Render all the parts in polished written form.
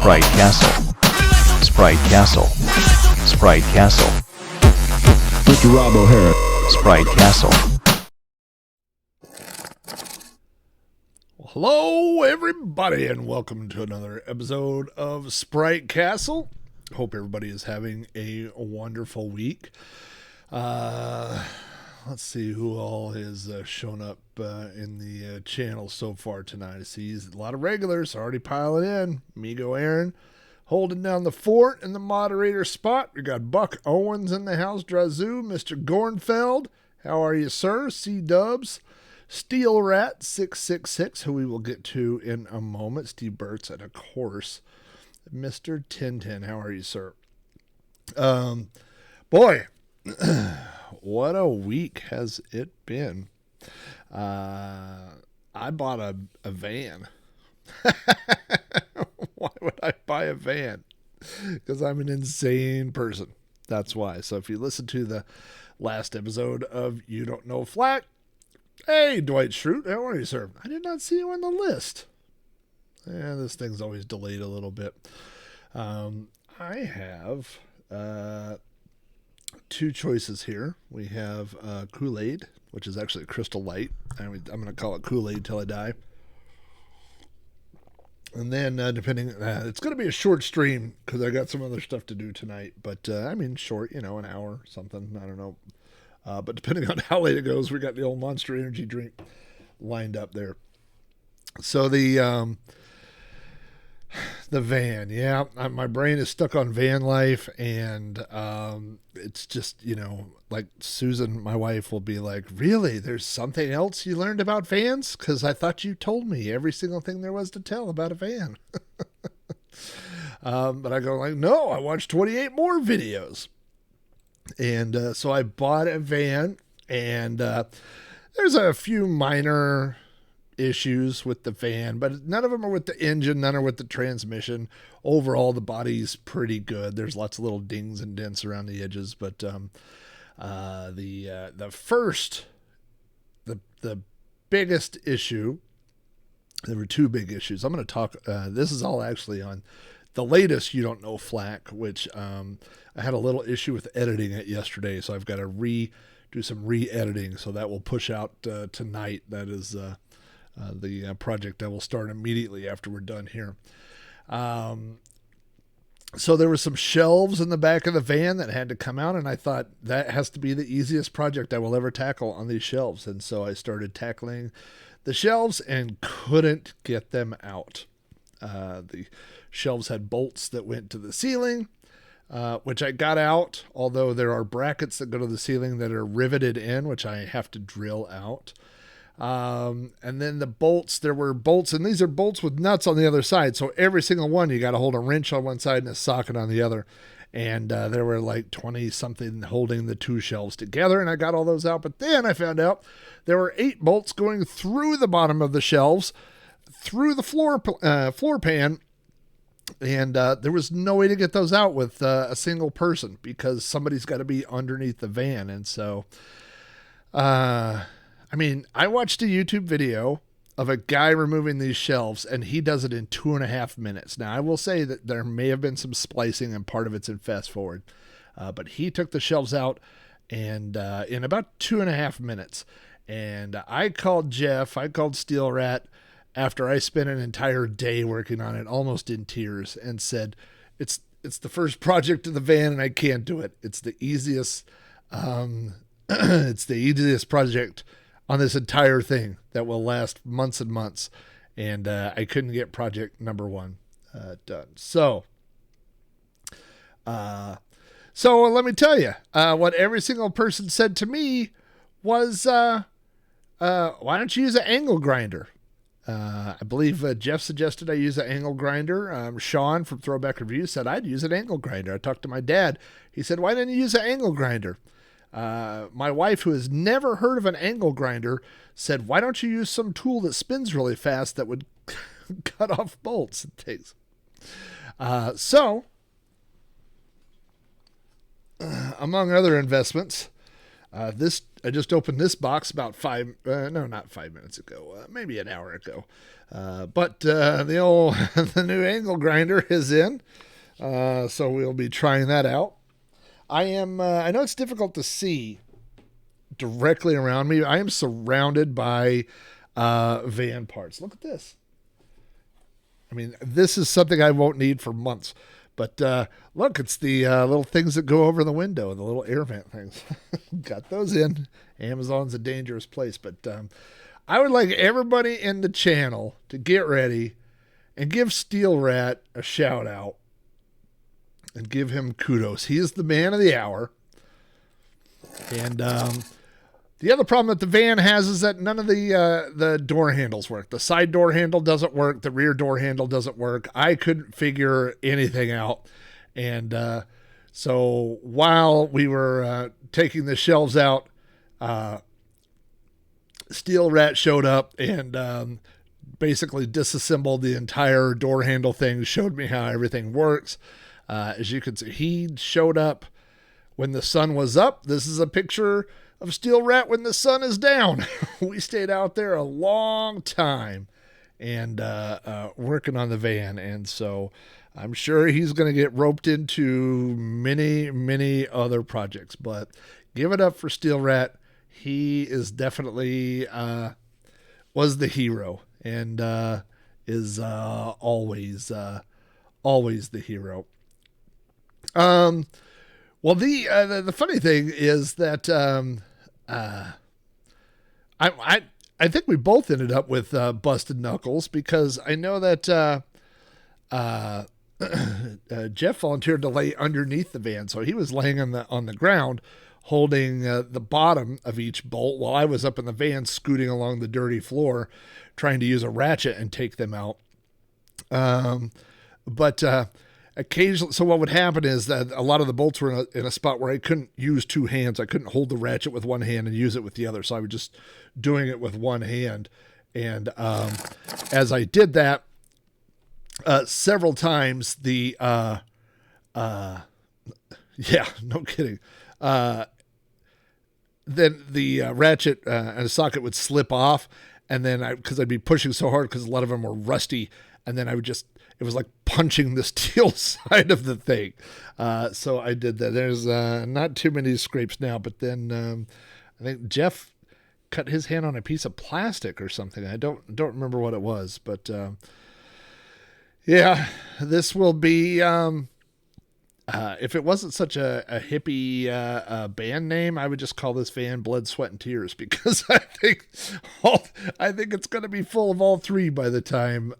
Sprite Castle. Sprite Castle. Sprite Castle. Mr. Rob O'Hara. Sprite Castle. Well, hello, everybody, and welcome to another episode of Sprite Castle. Hope everybody is having a wonderful week. Let's see who all has shown up in the channel so far tonight. I see a lot of regulars already piling in. Migo Aaron holding down the fort in the moderator spot. We got Buck Owens in the house. Drazoo, Mr. Gornfeld. How are you, sir? C-Dubs. Steel Rat 666, who we will get to in a moment. Steve Burtz, and of course, Mr. Tintin. How are you, sir? Boy, what a week has it been. I bought a van. Why would I buy a van? Because I'm an insane person. That's why. So if you listen to the last episode of You Don't Know Flack, hey, Dwight Schrute, how are you, sir? I did not see you on the list. Yeah, this thing's always delayed a little bit. I have two choices here. We have Kool-Aid, which is actually a Crystal Light. I'm going to call it Kool-Aid till I die. And then it's going to be a short stream because I got some other stuff to do tonight. But short, an hour or something. I don't know. But depending on how late it goes, we got the old Monster Energy drink lined up there. So the van, yeah, my brain is stuck on van life, and it's just, like Susan, my wife, will be like, really, there's something else you learned about vans? Because I thought you told me every single thing there was to tell about a van. But I go like, no, I watched 28 more videos. And so I bought a van, and there's a few minor issues with the van, but none of them are with the engine, none are with the transmission. Overall, the body's pretty good. There's lots of little dings and dents around the edges, but the biggest issue, there were two big issues. I'm going to talk, this is all actually on the latest You Don't Know Flack, which I had a little issue with editing it yesterday, so I've got to do some re-editing, so that will push out tonight. That is the project that will start immediately after we're done here. So there were some shelves in the back of the van that had to come out, and I thought that has to be the easiest project I will ever tackle on these shelves. And so I started tackling the shelves and couldn't get them out. The shelves had bolts that went to the ceiling, which I got out, although there are brackets that go to the ceiling that are riveted in, which I have to drill out. And then the bolts, there were bolts, and these are bolts with nuts on the other side. So every single one, you got to hold a wrench on one side and a socket on the other. And there were like 20 something holding the two shelves together, and I got all those out. But then I found out there were 8 bolts going through the bottom of the shelves, through the floor pan. And there was no way to get those out with a single person, because somebody's got to be underneath the van. And so, I watched a YouTube video of a guy removing these shelves, and he does it in 2.5 minutes. Now, I will say that there may have been some splicing, and part of it's in fast forward. But he took the shelves out and in about 2.5 minutes. And I called Jeff, I called Steel Rat, after I spent an entire day working on it, almost in tears, and said, it's the first project of the van, and I can't do it. It's the easiest, it's the easiest project on this entire thing that will last months and months. And I couldn't get project number 1 done. So let me tell you, what every single person said to me was, why don't you use an angle grinder? I believe Jeff suggested I use an angle grinder. Sean from Throwback Review said I'd use an angle grinder. I talked to my dad. He said, why didn't you use an angle grinder? My wife, who has never heard of an angle grinder, said, why don't you use some tool that spins really fast that would cut off bolts and things? Among other investments, This I just opened this box about not 5 minutes ago, maybe an hour ago. But the new angle grinder is in, so we'll be trying that out. I know it's difficult to see directly around me. I am surrounded by van parts. Look at this. I mean, this is something I won't need for months. But look, it's the little things that go over the window, the little air vent things. Got those in. Amazon's a dangerous place. But I would like everybody in the channel to get ready and give Steel Rat a shout out and give him kudos. He is the man of the hour. And the other problem that the van has is that none of the door handles work. The side door handle doesn't work. The rear door handle doesn't work. I couldn't figure anything out. And so while we were taking the shelves out, Steel Rat showed up and basically disassembled the entire door handle thing, showed me how everything works. As you can see, he showed up when the sun was up. This is a picture of Steel Rat when the sun is down. We stayed out there a long time and working on the van. And so I'm sure he's going to get roped into many, many other projects. But give it up for Steel Rat. He is definitely was the hero and is always the hero. Well, the funny thing is that I think we both ended up with busted knuckles because I know that Jeff volunteered to lay underneath the van, so he was laying on the ground holding the bottom of each bolt while I was up in the van scooting along the dirty floor trying to use a ratchet and take them out. But occasionally, so what would happen is that a lot of the bolts were in a spot where I couldn't use two hands. I couldn't hold the ratchet with one hand and use it with the other. So I was just doing it with one hand. And as I did that, several times yeah, no kidding. Then the ratchet and socket would slip off. And then because I'd be pushing so hard because a lot of them were rusty. And then I would it was like punching the steel side of the thing. So I did that. There's not too many scrapes now, but then I think Jeff cut his hand on a piece of plastic or something. I don't remember what it was, but yeah, this will be, if it wasn't such a hippie band name, I would just call this van Blood, Sweat, and Tears because I think it's going to be full of all three by the time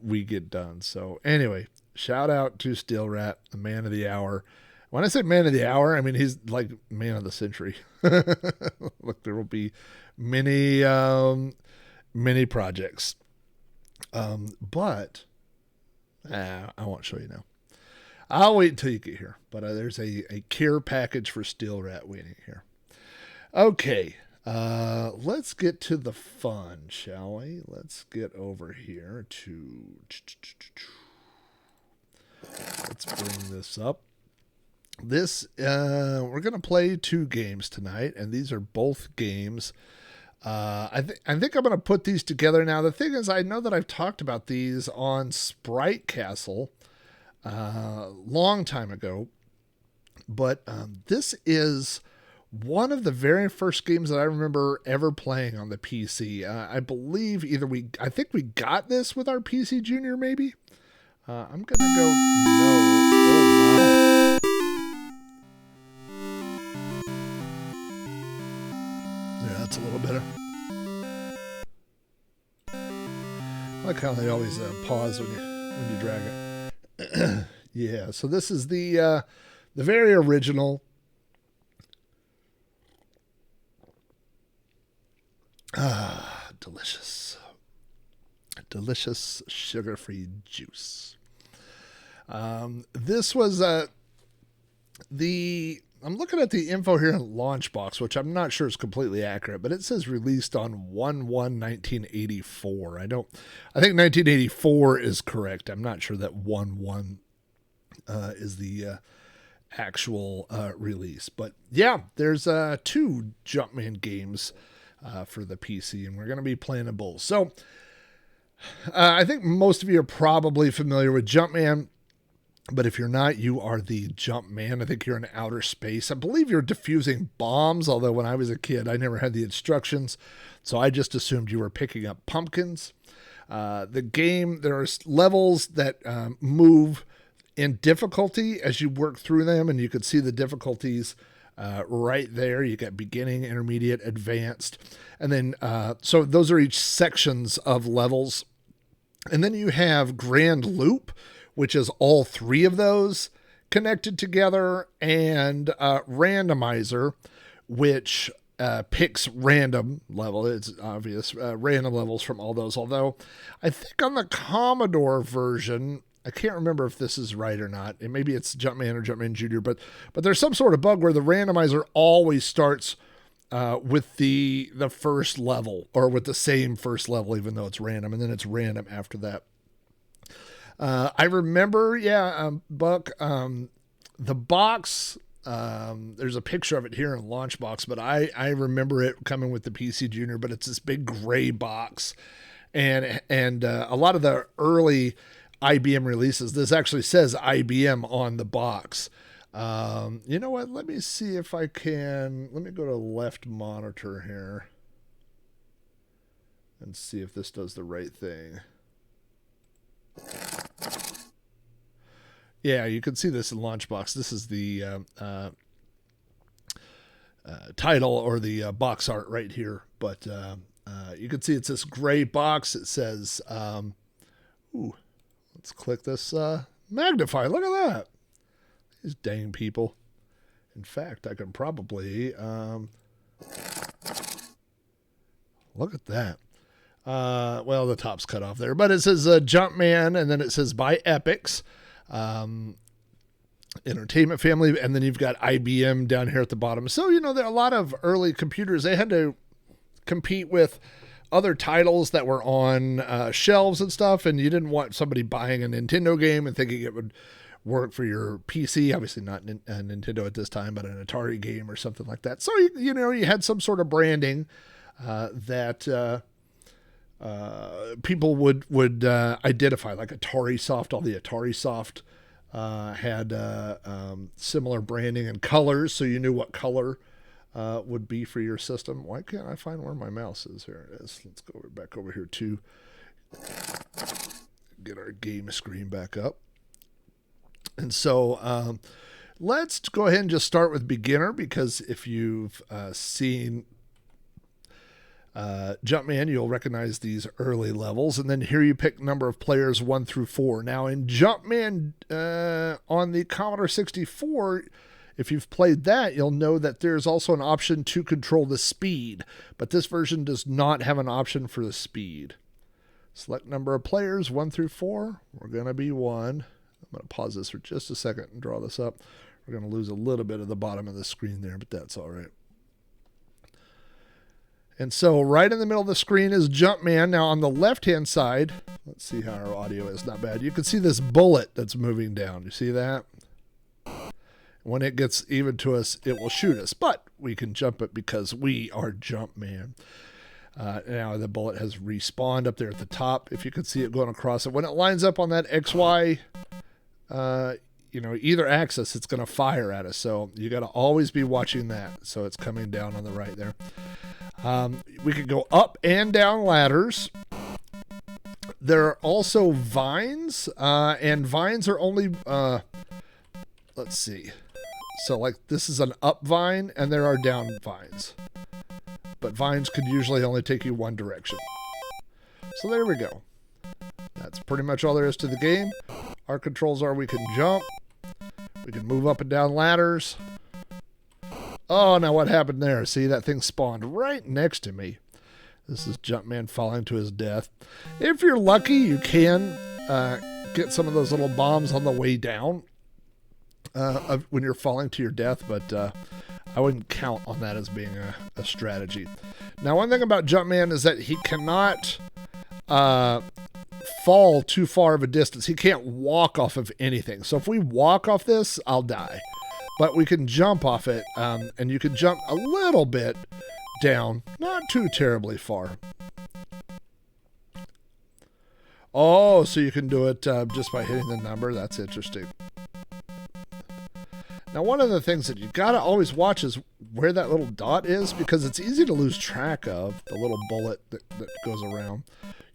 we get done. So anyway, shout out to Steel Rat, the man of the hour. When I say man of the hour, I mean he's like man of the century. Look, there will be many projects. But I won't show you now. I'll wait until you get here. But there's a care package for Steel Rat waiting here. Okay. Let's get to the fun, shall we? Let's get over here to... Let's bring this up. We're going to play two games tonight, and these are both games. I think I'm going to put these together. Now, the thing is, I know that I've talked about these on Sprite Castle long time ago, but this is one of the very first games that I remember ever playing on the PC. I believe I think we got this with our PC Junior, maybe. I'm going to go no. Oh, yeah, that's a little better. I like how they always pause when you drag it. Yeah, so this is the very original. Delicious sugar-free juice. This was I'm looking at the info here in Launchbox, which I'm not sure is completely accurate, but it says released on 1/1/1984. I think 1984 is correct. I'm not sure that 1/1 is the actual release. But yeah, there's 2 Jumpman games for the PC, and we're going to be playing them both. So I think most of you are probably familiar with Jumpman, but if you're not, you are the Jumpman. I think you're in outer space. I believe you're defusing bombs, although when I was a kid, I never had the instructions, so I just assumed you were picking up pumpkins. The game, there are levels that move in difficulty as you work through them, and you can see the difficulties right there. You got beginning, intermediate, advanced, and then so those are each sections of levels. And then you have Grand Loop, which is all 3 of those connected together, and Randomizer, which picks random level. It's obvious, random levels from all those. Although I think on the Commodore version, I can't remember if this is right or not. And maybe it's Jumpman or Jumpman Jr., but there's some sort of bug where the randomizer always starts with the first level, or with the same first level, even though it's random, and then it's random after that. I remember, Buck, the box, there's a picture of it here in Launchbox, but I remember it coming with the PC Junior, but it's this big gray box. And a lot of the early IBM releases, this actually says IBM on the box. You know what? Let me see if I can, let me go to left monitor here and see if this does the right thing. Yeah, you can see this in Launchbox. This is the title, or the box art right here. But you can see it's this gray box. It says, let's click this magnify. Look at that. These dang people. In fact, I can probably look at that. Well, the top's cut off there, but it says Jumpman, and then it says by Epix, Entertainment Family, and then you've got IBM down here at the bottom. So, you know, there are a lot of early computers. They had to compete with other titles that were on shelves and stuff, and you didn't want somebody buying a Nintendo game and thinking it would work for your PC. Obviously not a Nintendo at this time, but an Atari game or something like that. So, you know, you had some sort of branding that people would identify, like Atari Soft. All the Atari Soft had similar branding and colors, so you knew what color would be for your system. Why can't I find where my mouse is? Here it is. Let's go back over here to get our game screen back up. And so let's go ahead and just start with beginner, because if you've seen Jumpman, you'll recognize these early levels. And then here you pick number of players 1 through 4. Now in Jumpman on the Commodore 64, if you've played that, you'll know that there's also an option to control the speed, but this version does not have an option for the speed. Select number of players 1 through 4. We're going to be 1. I'm going to pause this for just a second and draw this up. We're going to lose a little bit of the bottom of the screen there, but that's all right. And so right in the middle of the screen is Jumpman. Now on the left-hand side, let's see how our audio is. Not bad. You can see this bullet that's moving down. You see that? When it gets even to us, it will shoot us, but we can jump it because we are Jumpman. Now the bullet has respawned up there at the top. If you can see it going across it, when it lines up on that XY, either axis, it's going to fire at us. So you got to always be watching that. So it's coming down on the right there. We could go up and down ladders. There are also vines, and vines are only, let's see. So like this is an up vine, and there are down vines. But vines could usually only take you one direction. So there we go. That's pretty much all there is to the game. Our controls are we can jump. We can move up and down ladders. Oh, now what happened there? See, that thing spawned right next to me. This is Jumpman falling to his death. If you're lucky, you can get some of those little bombs on the way down when you're falling to your death, but I wouldn't count on that as being a strategy. Now, one thing about Jumpman is that he cannot fall too far of a distance. He can't walk off of anything. So if we walk off this, I'll die. but we can jump off it, and you can jump a little bit down, not too terribly far. Oh, so you can do it just by hitting the number. That's interesting. Now, one of the things that you gotta always watch is where that little dot is, because it's easy to lose track of the little bullet that goes around.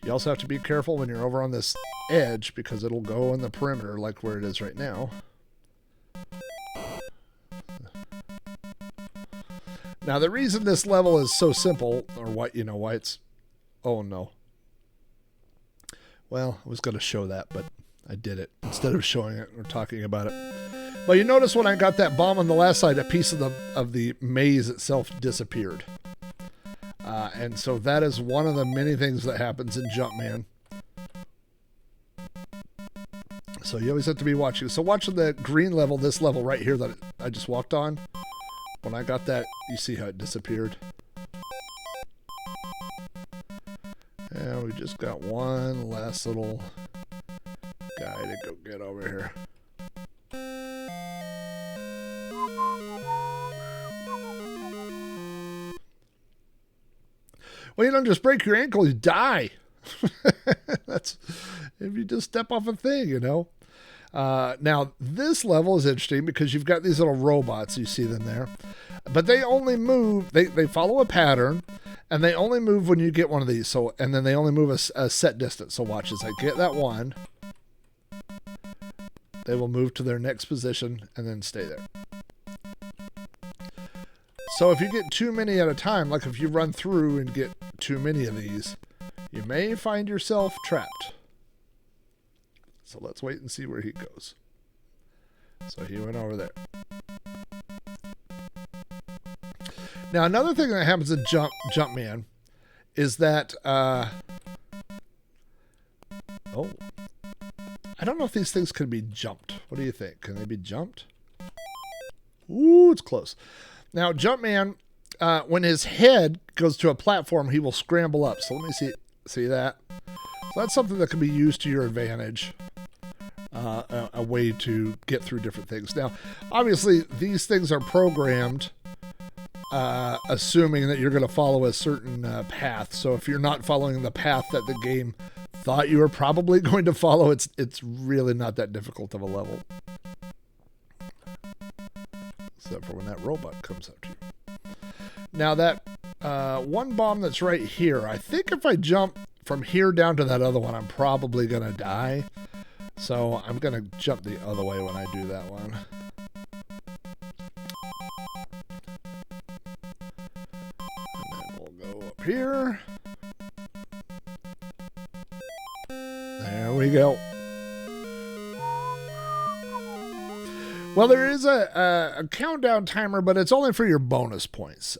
You also have to be careful when you're over on this edge, because it'll go in the perimeter like where it is right now. Now, the reason this level is so simple, or what, you know, why it's... Oh, no. Well, I was going to show that, but I did it instead of showing it or talking about it. But you notice when I got that bomb on the last side, a piece of the maze itself disappeared. And so that is one of the many things that happens in Jumpman. So you always have to be watching. So watching the green level, this level right here that I just walked on, when I got that, you see how it disappeared. And we just got one last little guy to go get over here. Well, you don't just break your ankle, you die. That's if you just step off a thing, you know. Now, this level is interesting because you've got these little robots. You see them there. But they only move, they follow a pattern, and they only move when you get one of these. So, and then they only move a set distance. So watch as I get that one. They will move to their next position and then stay there. So if you get too many at a time, like if you run through and get too many of these, you may find yourself trapped. So let's wait and see where he goes. So he went over there. Now another thing that happens in Jumpman is that I don't know if these things can be jumped. What do you think? Can they be jumped? Ooh, it's close. Now, Jumpman, when his head goes to a platform, he will scramble up. So let me see that. So that's something that can be used to your advantage. A way to get through different things. Now, obviously, these things are programmed assuming that you're going to follow a certain path. So if you're not following the path that the game thought you were probably going to follow, it's really not that difficult of a level. Except for when that robot comes up to you. Now that one bomb that's right here, I think if I jump from here down to that other one, I'm probably going to die. So I'm going to jump the other way when I do that one. And then we'll go up here. There we go. Well, there is a countdown timer, but it's only for your bonus points.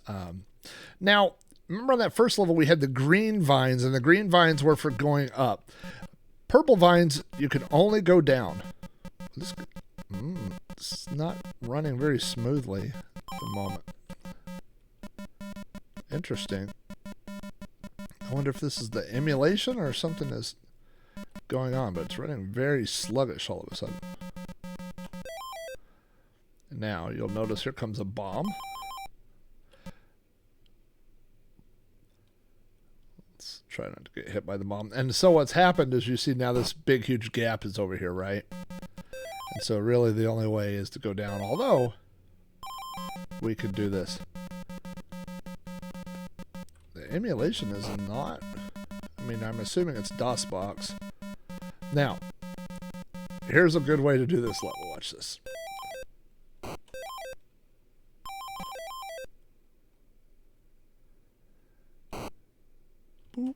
Now, remember on that first level, we had the green vines, and the green vines were for going up. Purple vines, you can only go down. It's not running very smoothly at the moment. Interesting. I wonder if this is the emulation or something is going on, but it's running very sluggish all of a sudden. Now, you'll notice here comes a bomb. Let's try not to get hit by the bomb. And so what's happened is you see now this big, huge gap is over here, right? And so really the only way is to go down, although we could do this. The emulation is not... I mean, I'm assuming it's DOSBox. Now, here's a good way to do this level. Watch this. Boop.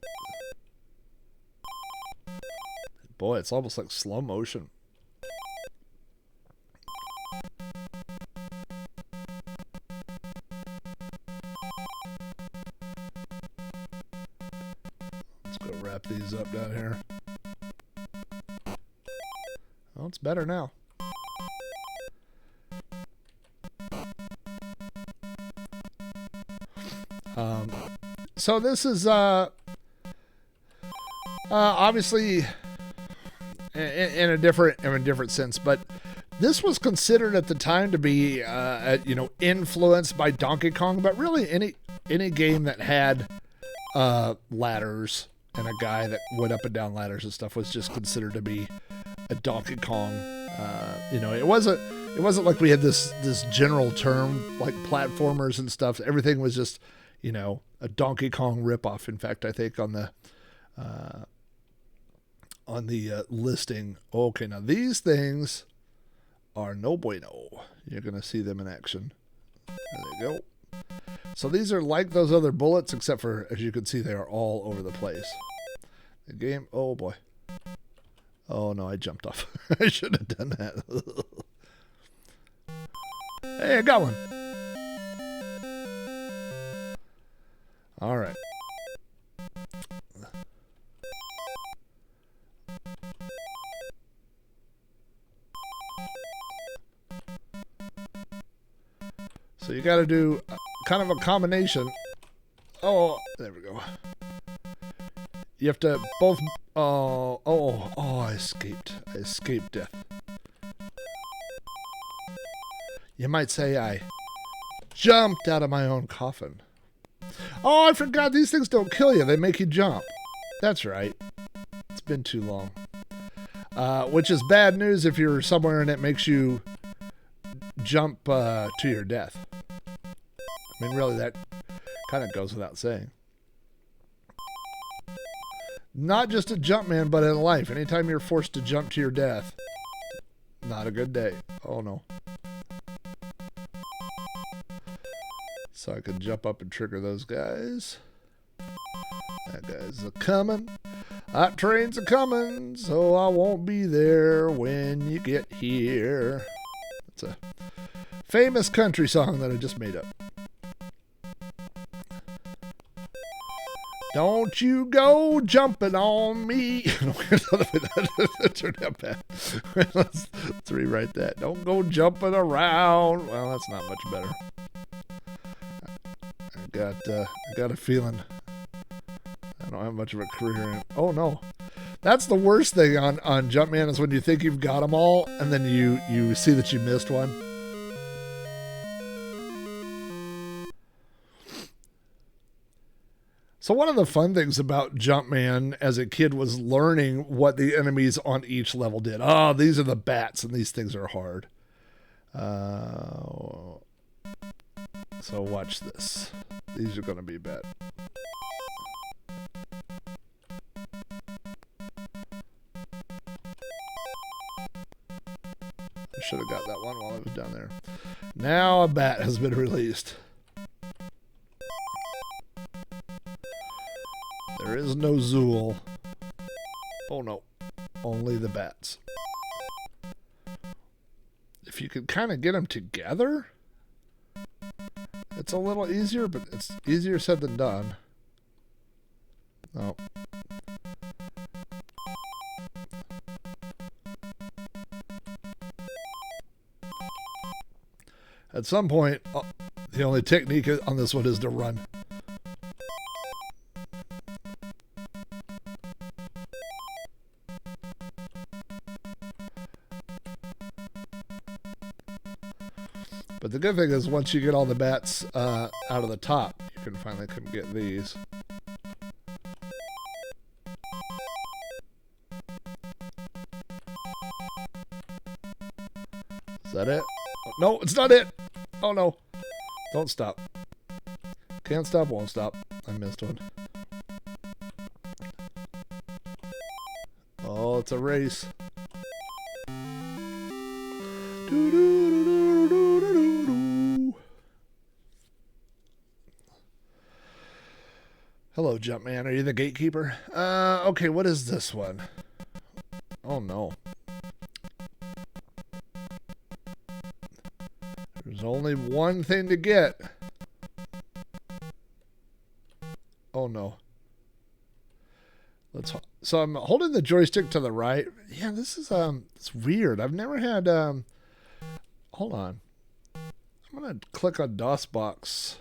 Boy, it's almost like slow motion. Let's go wrap these up down here. Well, it's better now. So this is obviously in a different sense, but This was considered at the time to be, influenced by Donkey Kong, but really any game that had ladders and a guy that went up and down ladders and stuff was just considered to be a Donkey Kong. It wasn't like we had this general term like platformers and stuff. Everything was just, a Donkey Kong ripoff. In fact, I think on the listing. Okay, now these things are no bueno. You're going to see them in action. There they go. So these are like those other bullets, except for, as you can see, they are all over the place. The game, oh boy. Oh no, I jumped off. I should have done that. Hey, I got one. All right. So you got to do kind of a combination. Oh, there we go. You have to both. I escaped. I escaped death. You might say I jumped out of my own coffin. Oh, I forgot. These things don't kill you. They make you jump. That's right. It's been too long. Which is bad news if you're somewhere and it makes you jump to your death. I mean, really, that kind of goes without saying. Not just a Jumpman, but in life. Anytime you're forced to jump to your death, not a good day. Oh, no. So I can jump up and trigger those guys. That guy's a-coming. That train's a-coming, so I won't be there when you get here. It's a famous country song that I just made up. Don't you go jumping on me. That turned out bad. Let's rewrite that. Don't go jumping around. Well, that's not much better. I got a feeling I don't have much of a career in. Oh no. That's the worst thing on Jumpman is when you think you've got them all and then you see that you missed one. So one of the fun things about Jumpman as a kid was learning what the enemies on each level did. Oh, these are the bats, and these things are hard. So watch this. These are going to be bad. I should have got that one while I was down there. Now a bat has been released. There is no Zool. Oh no, only the bats. If you could kind of get them together, it's a little easier, but it's easier said than done. Oh. At some point, the only technique on this one is to run. But the good thing is once you get all the bats out of the top, you can finally come get these. Is that it? Oh, no, it's not it. Oh no. Don't stop. Can't stop, won't stop. I missed one. Oh, it's a race. Hello, Jumpman. Are you the gatekeeper? Okay, what is this one? Oh, no. There's only one thing to get. Oh, no. So I'm holding the joystick to the right. Yeah, this is, it's weird. I've never had, hold on. I'm going to click on DOSBox.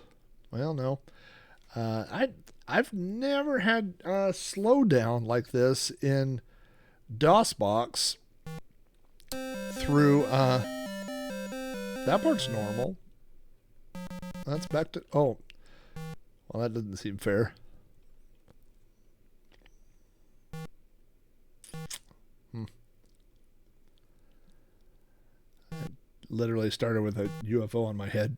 Well, no. I've never had a slowdown like this in DOSBox. through, that part's normal. That's back to, oh, well, that doesn't seem fair. I literally started with a UFO on my head.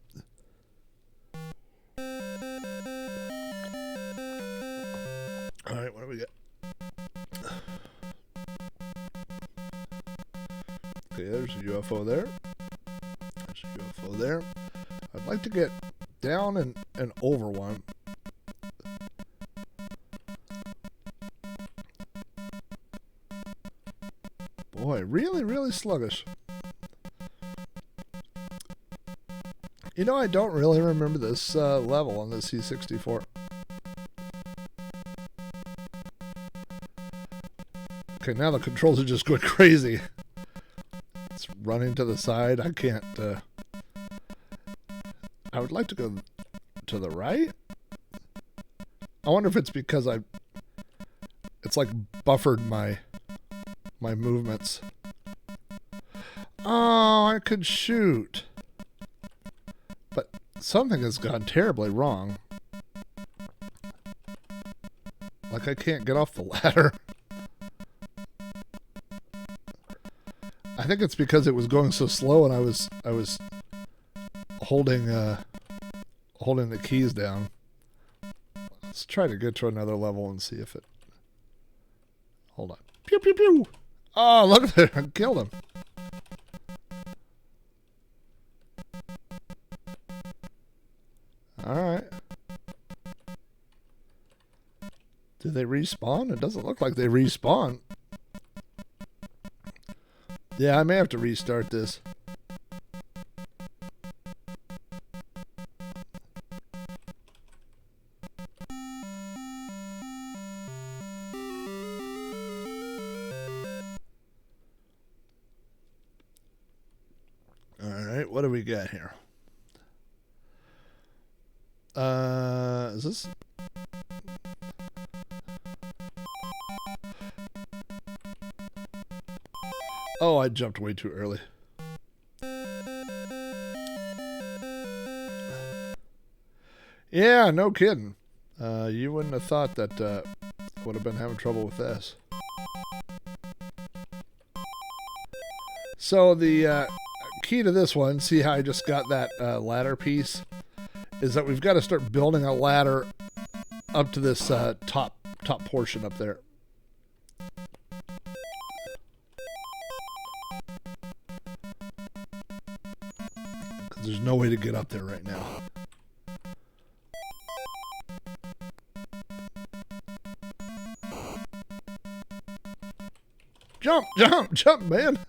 All right, what do we get? Okay, there's a UFO there. There's a UFO there. I'd like to get down and over one. Boy, really, really sluggish. You know, I don't really remember this level on the C64. Okay, now the controls are just going crazy. It's running to the side. I can't... I would like to go to the right. I wonder if it's because it's like buffered my movements. Oh, I could shoot. But something has gone terribly wrong. Like I can't get off the ladder. I think it's because it was going so slow and I was holding holding the keys down. Let's try to get to another level and see if it... Hold on. Pew pew pew! Oh, look at that. I killed him. Alright. Do they respawn? It doesn't look like they respawn. Yeah, I may have to restart this. Alright, what do we got here? Is this... Oh, I jumped way too early. Yeah, no kidding. You wouldn't have thought that would have been having trouble with this. So the key to this one, see how I just got that ladder piece, is that we've got to start building a ladder up to this top portion up there. Because there's no way to get up there right now. Jump, jump, jump, man.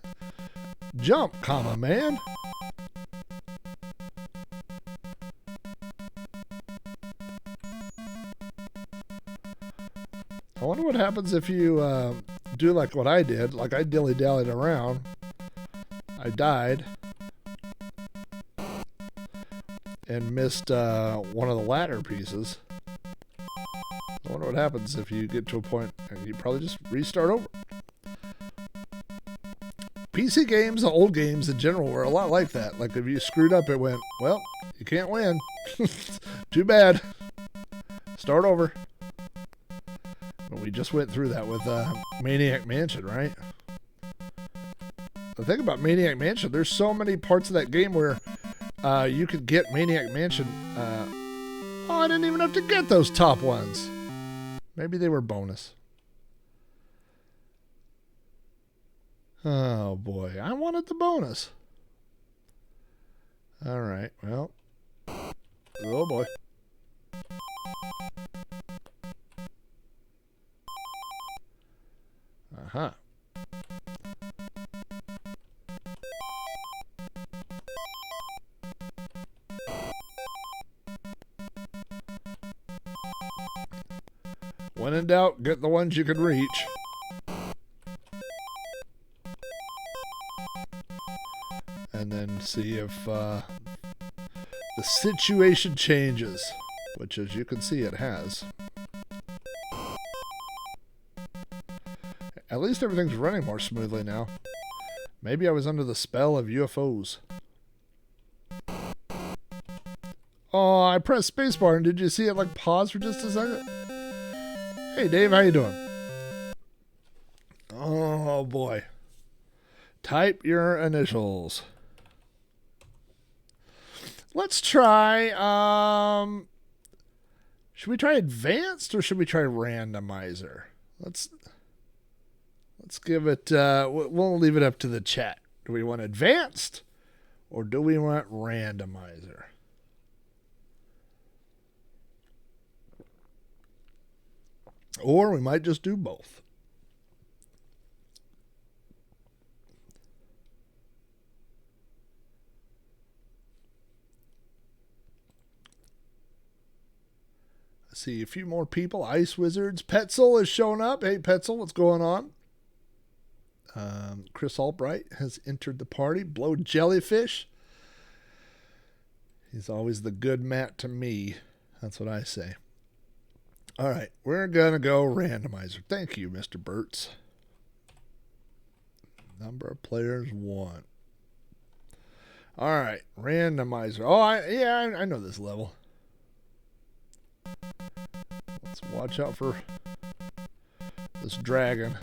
Jump, comma, man. I wonder what happens if you do like what I did. Like I dilly-dallied around. I died. And missed one of the ladder pieces. I wonder what happens if you get to a point and you probably just restart over. PC games, the old games in general, were a lot like that. Like if you screwed up, it went, well, you can't win. Too bad. Start over. But we just went through that with Maniac Mansion, right? The thing about Maniac Mansion, there's so many parts of that game where you could get Maniac Mansion. Oh, I didn't even have to get those top ones. Maybe they were bonus. Oh boy, I wanted the bonus. Alright, well. Oh boy. Uh-huh. When in doubt, get the ones you can reach. And then see if the situation changes, which as you can see it has. At least everything's running more smoothly now. Maybe I was under the spell of UFOs. Oh, I pressed spacebar, and did you see it like pause for just a second? Hey, Dave, how you doing? Oh, boy. Type your initials. Let's try, should we try advanced or should we try randomizer? Let's give it, we'll leave it up to the chat. Do we want advanced or do we want randomizer? Or we might just do both. I see a few more people. Ice Wizards. Petzel has shown up. Hey, Petzel, what's going on? Chris Albright has entered the party. Blow Jellyfish. He's always the good Matt to me. That's what I say. All right, we're going to go randomizer. Thank you, Mr. Burtz. Number of players, 1. All right, randomizer. Oh, I know this level. Let's watch out for this dragon.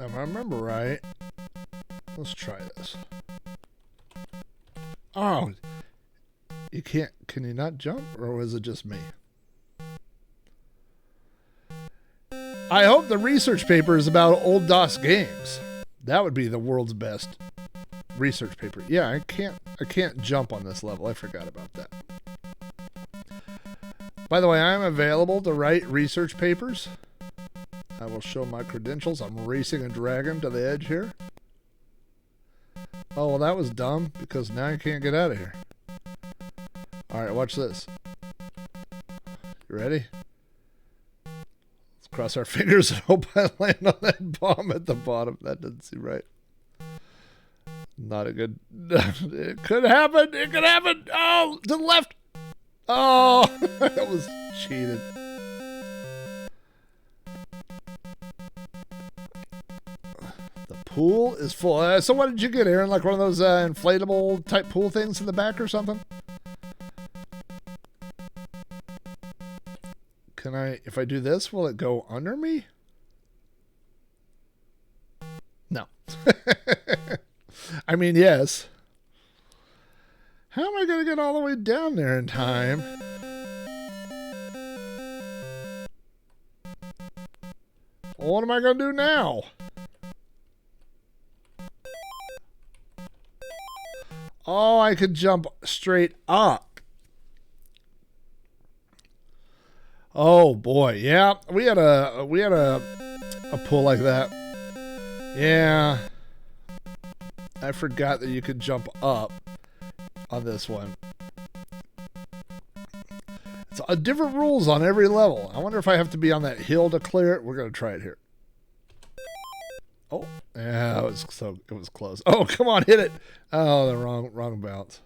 If I remember right, let's try this. Oh, you can't, can you not jump, or was it just me? I hope the research paper is about old DOS games. That would be the world's best research paper. Yeah, I can't jump on this level. I forgot about that. By the way, I'm available to write research papers. I will show my credentials. I'm racing a dragon to the edge here. Oh, well, that was dumb because now I can't get out of here. All right, watch this. You ready? Let's cross our fingers and hope I land on that bomb at the bottom. That doesn't seem right. Not a good... It could happen. It could happen. Oh, to the left. Oh, that was cheated. The pool is full. So what did you get, Aaron? Like one of those inflatable type pool things in the back or something? Can I, if I do this, will it go under me? No. I mean, yes. How am I going to get all the way down there in time? What am I going to do now? Oh, I could jump straight up. Oh boy, yeah, we had a pool like that. Yeah, I forgot that you could jump up on this one. It's different rules on every level. I wonder if I have to be on that hill to clear it. We're gonna try it here. Oh, yeah, it was close. Oh, come on, hit it. Oh, the wrong bounce.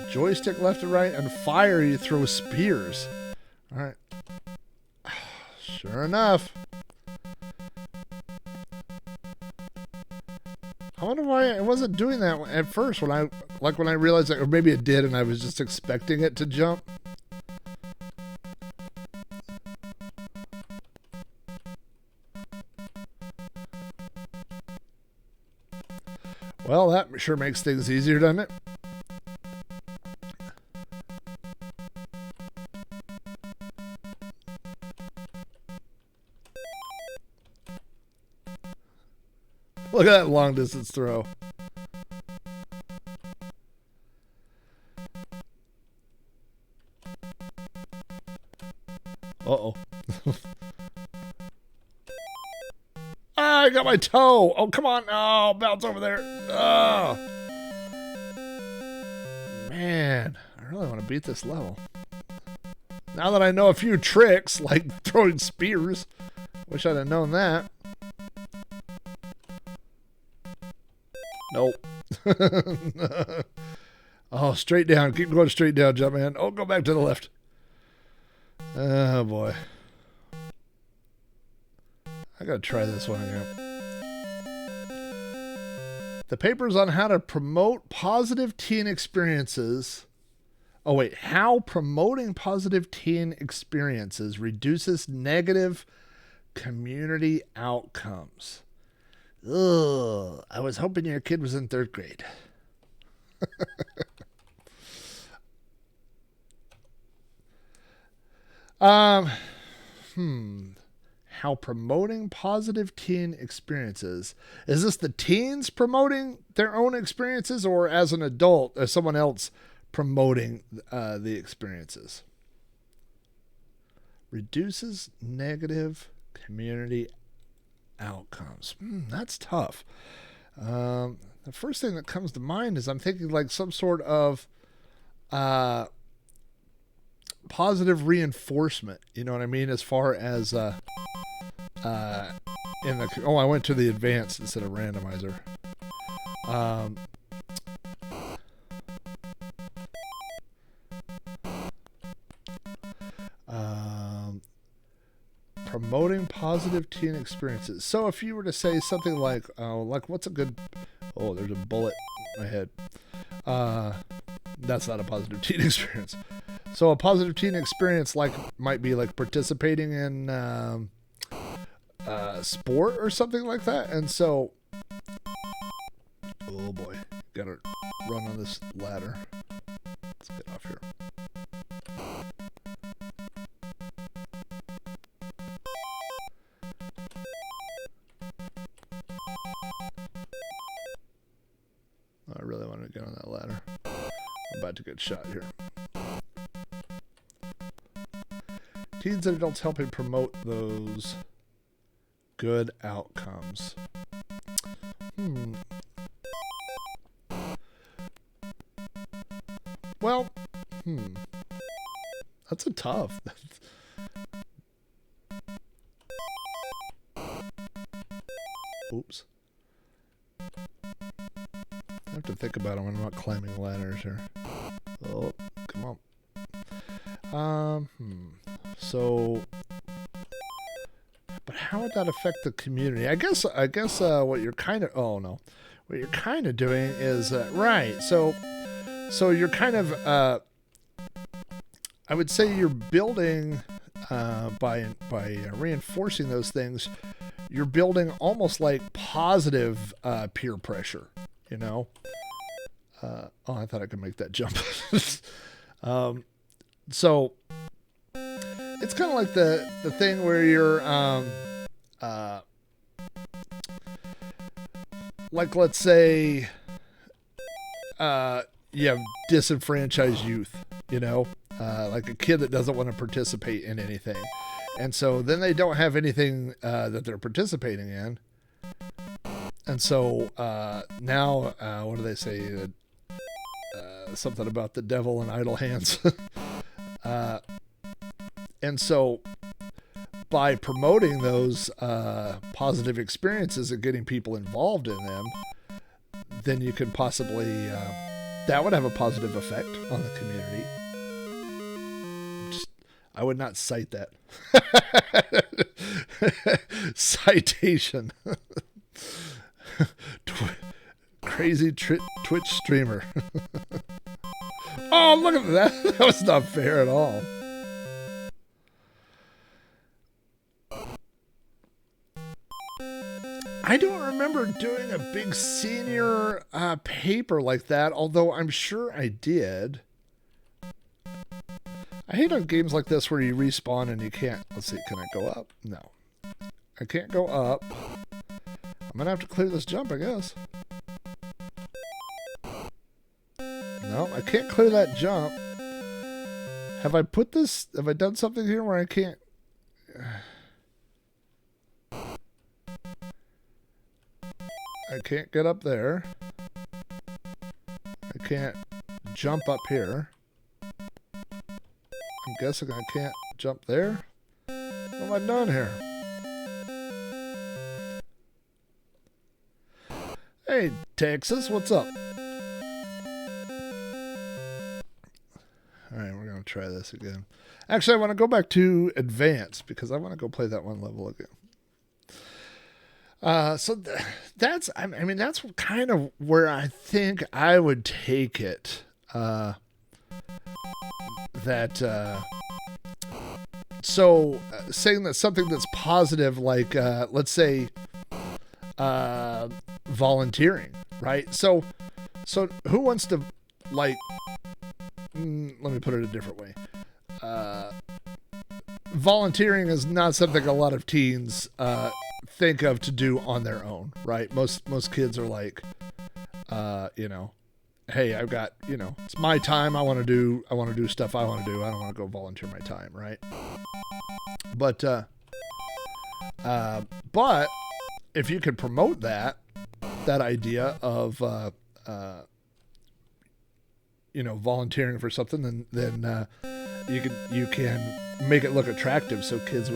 Joystick left and right, and fire, you throw spears. All right. Sure enough. I wonder why it wasn't doing that at first when I realized that, or maybe it did and I was just expecting it to jump. Well, that sure makes things easier, doesn't it? Look at that long distance throw. Uh-oh. I got my toe. Oh, come on. Oh, bounce over there. Oh. Man, I really want to beat this level. Now that I know a few tricks, like throwing spears. Wish I'd have known that. Nope. Oh, straight down. Keep going straight down, Jumpman. Oh, go back to the left. Oh, boy. I gotta try this one again. The paper's on how to promote positive teen experiences. Oh, wait. How promoting positive teen experiences reduces negative community outcomes. Ugh. I was hoping your kid was in 3rd grade. How promoting positive teen experiences. Is this the teens promoting their own experiences, or as an adult, as someone else promoting the experiences? Reduces negative community outcomes. That's tough. The first thing that comes to mind is I'm thinking like some sort of positive reinforcement. You know what I mean? As far as I went to the advanced instead of randomizer. Promoting positive teen experiences. So if you were to say something like what's a good... Oh, there's a bullet in my head. That's not a positive teen experience. So a positive teen experience might be like participating in sport or something like that. And so... Oh boy. Gotta run on this ladder. Let's get off here. I really want to get on that ladder. I'm about to get shot here. Teens and adults helping promote those good outcomes. Well, that's a tough. Oops. I have to think about it when I'm not climbing ladders here. Oh, come on. So, but how would that affect the community? I guess what you're kind of doing is right. So you're kind of I would say you're building by reinforcing those things. You're building almost like positive peer pressure. You know? I thought I could make that jump. So it's kind of like the thing where you're like, let's say you have disenfranchised youth, you know, like a kid that doesn't want to participate in anything, and so then they don't have anything that they're participating in. And so now, what do they say? Something about the devil and idle hands. And so by promoting those positive experiences and getting people involved in them, then you could possibly, that would have a positive effect on the community. I would not cite that. Citation. Crazy Twitch streamer. Oh, look at that. That was not fair at all. I don't remember doing a big senior paper like that, although I'm sure I did. I hate on games like this where you respawn and you can't... Let's see, can I go up? No. I can't go up. I'm going to have to clear this jump, I guess. No, I can't clear that jump. Have I done something here where I can't... I can't get up there. I can't jump up here. I'm guessing I can't jump there. What have I done here? Hey, Texas. What's up? All right, we're going to try this again. Actually, I want to go back to advanced because I want to go play that one level again. That's kind of where I think I would take it. Saying that something that's positive, like, let's say, volunteering, right? So who wants to, like, let me put it a different way. Volunteering is not something a lot of teens think of to do on their own, right? Most kids are like, hey, I've got, it's my time. I want to do stuff I want to do. I don't want to go volunteer my time, right? But if you could promote that idea of volunteering for something, then you can make it look attractive, so kids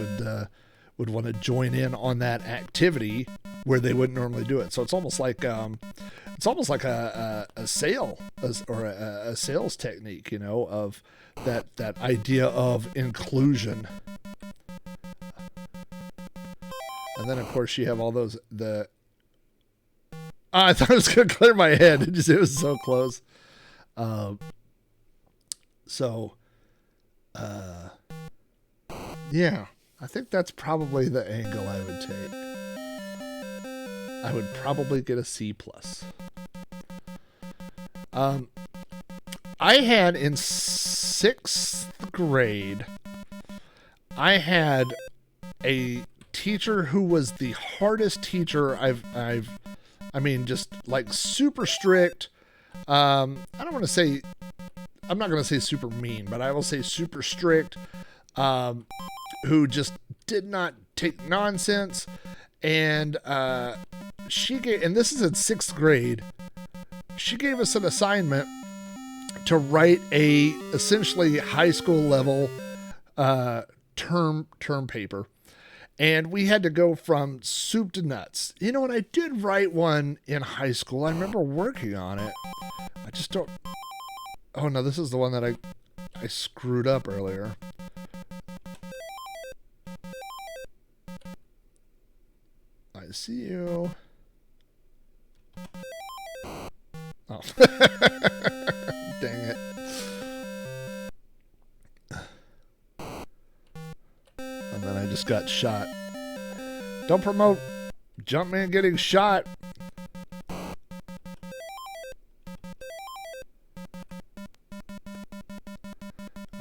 would want to join in on that activity where they wouldn't normally do it. So it's almost like a sale or a sales technique, of that idea of inclusion. And then of course you have all those I thought it was gonna clear my head. It was so close. Yeah, I think that's probably the angle I would take. I would probably get a C+. I had in 6th grade, I had a teacher who was the hardest teacher just like super strict. I'm not going to say super mean, but I will say super strict, who just did not take nonsense. And she gave, and this is in 6th grade, she gave us an assignment to write a essentially high school level term paper. And we had to go from soup to nuts. And I did write one in high school. I remember working on it. I just don't... Oh, no, this is the one that I screwed up earlier. I see you. Oh. Dang it. And then I just got shot. Don't promote Jumpman getting shot.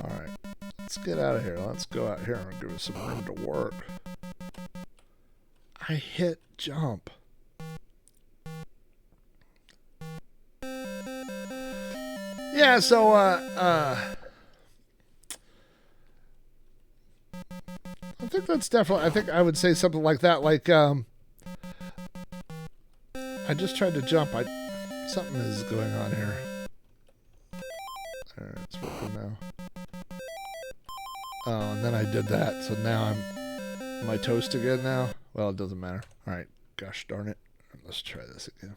Alright. Let's get out of here. Let's go out here and give us some room to work. I hit jump. Yeah, so I think that's definitely, I think I would say something like that, like I just tried to jump. Something is going on here. Alright, it's working now. Oh, and then I did that, so now am I toast again now? Well, it doesn't matter. Alright, gosh darn it. Let's try this again.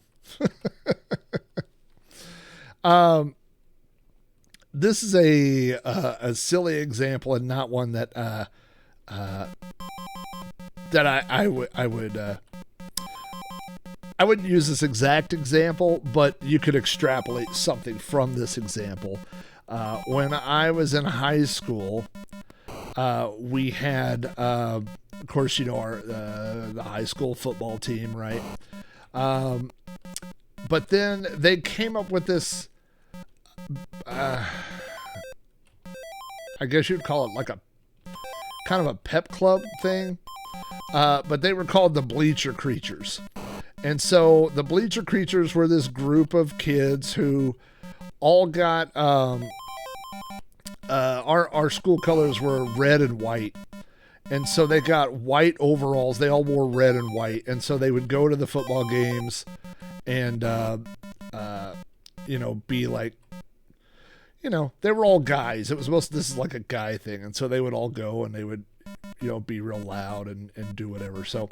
This is a silly example and not one that I wouldn't use this exact example, but you could extrapolate something from this example. When I was in high school, we had, of course, the high school football team, right? But then they came up with this, I guess you'd call it like a kind of a pep club thing. But they were called the Bleacher Creatures. And so the Bleacher Creatures were this group of kids who all got, our school colors were red and white. And so they got white overalls. They all wore red and white. And so they would go to the football games and, be like, they were all guys. This is like a guy thing. And so they would all go and they would, be real loud and do whatever. So,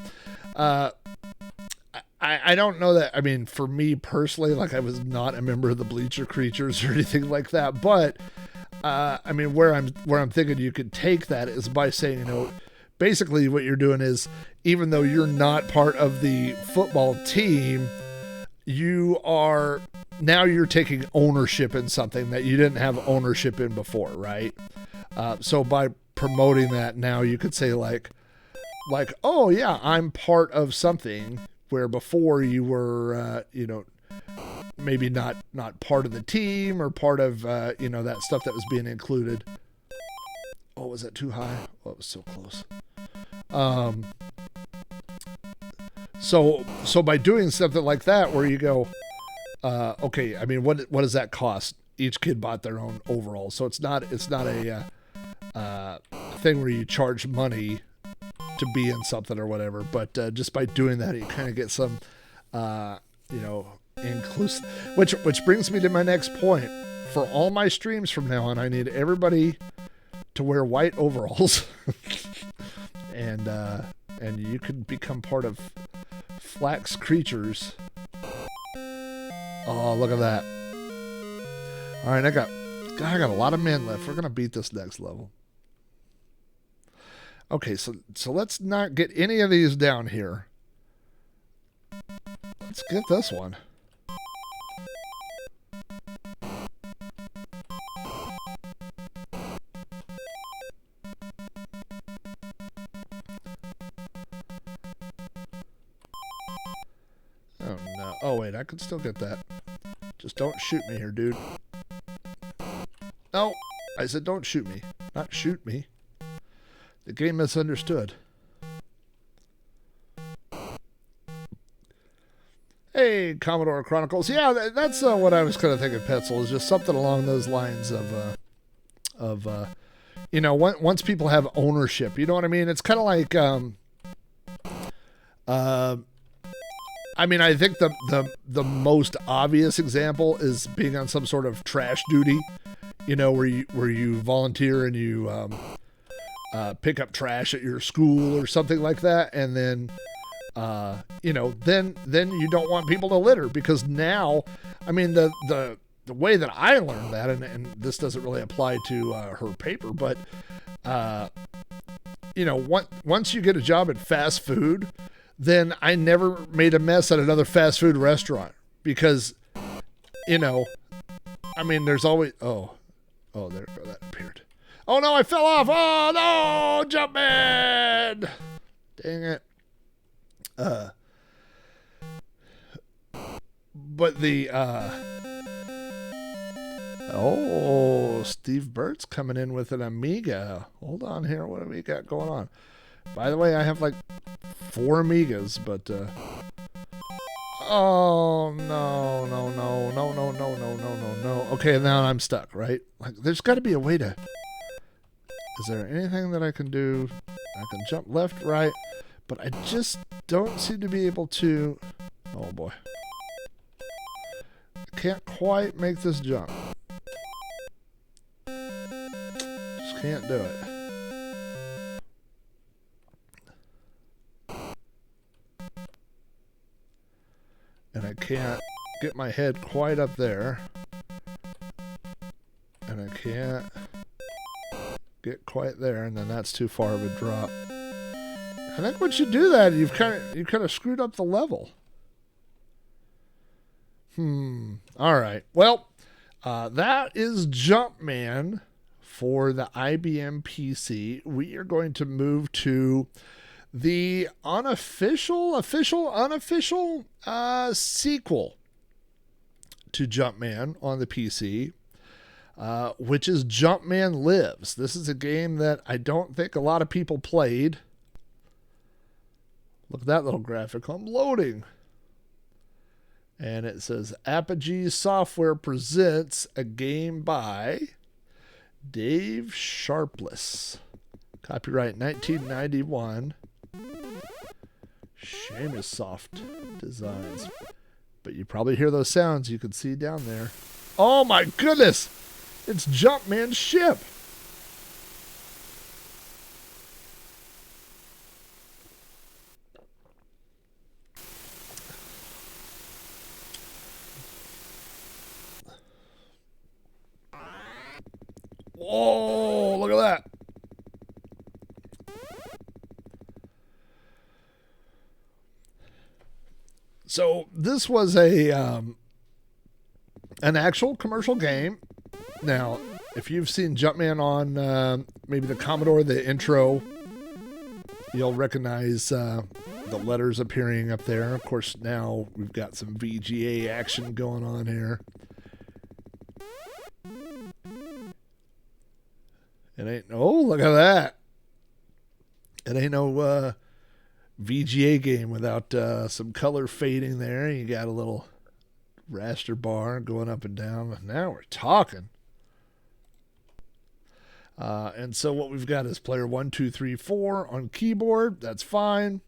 I don't know that. I mean, for me personally, like I was not a member of the Bleacher Creatures or anything like that. But I mean, where I'm thinking you could take that is by saying, you know, basically what you're doing is, even though you're not part of the football team, you're taking ownership in something that you didn't have ownership in before, right? So by promoting that now, you could say like, oh yeah, I'm part of something, where before you were, you know, maybe not part of the team or part of, you know, that stuff that was being included. Oh, was that too high? Oh, it was so close. So by doing something like that, where you go, okay, I mean, what does that cost? Each kid bought their own overall, so it's not a thing where you charge money to be in something or whatever. But just by doing that, you kind of get some, you know, inclusive. Which brings me to my next point. For all my streams from now on, I need everybody to wear white overalls, and you can become part of Flack's Creatures. Oh, look at that! All right, I got a lot of men left. We're gonna beat this next level. Okay, so let's not get any of these down here. Let's get this one. Oh no. Oh wait, I can still get that. Just don't shoot me here, dude. No, I said don't shoot me, not shoot me. The game misunderstood. Hey, Commodore Chronicles. Yeah, that's what I was kind of thinking, Petzl, is just something along those lines of you know, once people have ownership, you know what I mean? It's kind of like, I mean, I think the most obvious example is being on some sort of trash duty, you know, where you volunteer and you pick up trash at your school or something like that, and then you know, then you don't want people to litter, because now, I mean, the way that I learned that, and this doesn't really apply to her paper, but you know, once you get a job at fast food, then I never made a mess at another fast food restaurant, because, you know, I mean, there's always oh there that appeared. Oh no, I fell off. Oh no, Jumpman! Dang it. But the oh, Steve Burt's coming in with an Amiga. Hold on here, what do we got going on? By the way, I have like 4 Amigas, but oh no. Okay, now I'm stuck, right? Like, there's got to be a way to. Is there anything that I can do? I can jump left, right, but I just don't seem to be able to. Oh boy. I can't quite make this jump. Just can't do it. And I can't get my head quite up there. And I can't get quite there, and then that's too far of a drop. I think once you do that, you've kind of screwed up the level. All right. Well, that is Jumpman for the IBM PC. We are going to move to the unofficial sequel to Jumpman on the PC, which is Jumpman Lives. This is a game that I don't think a lot of people played. Look at that little graphic. I'm loading. And it says Apogee Software presents a game by Dave Sharpless. Copyright 1991. Seamus Soft Designs. But you probably hear those sounds you can see down there. Oh my goodness! It's Jumpman's ship! Whoa, look at that. So this was an actual commercial game. Now, if you've seen Jumpman on maybe the Commodore, the intro, you'll recognize the letters appearing up there. Of course, now we've got some VGA action going on here. It ain't, oh, look at that. It ain't no VGA game without some color fading there. You got a little raster bar going up and down. Now we're talking. And so what we've got is player 1, 2, 3, 4 on keyboard. That's fine.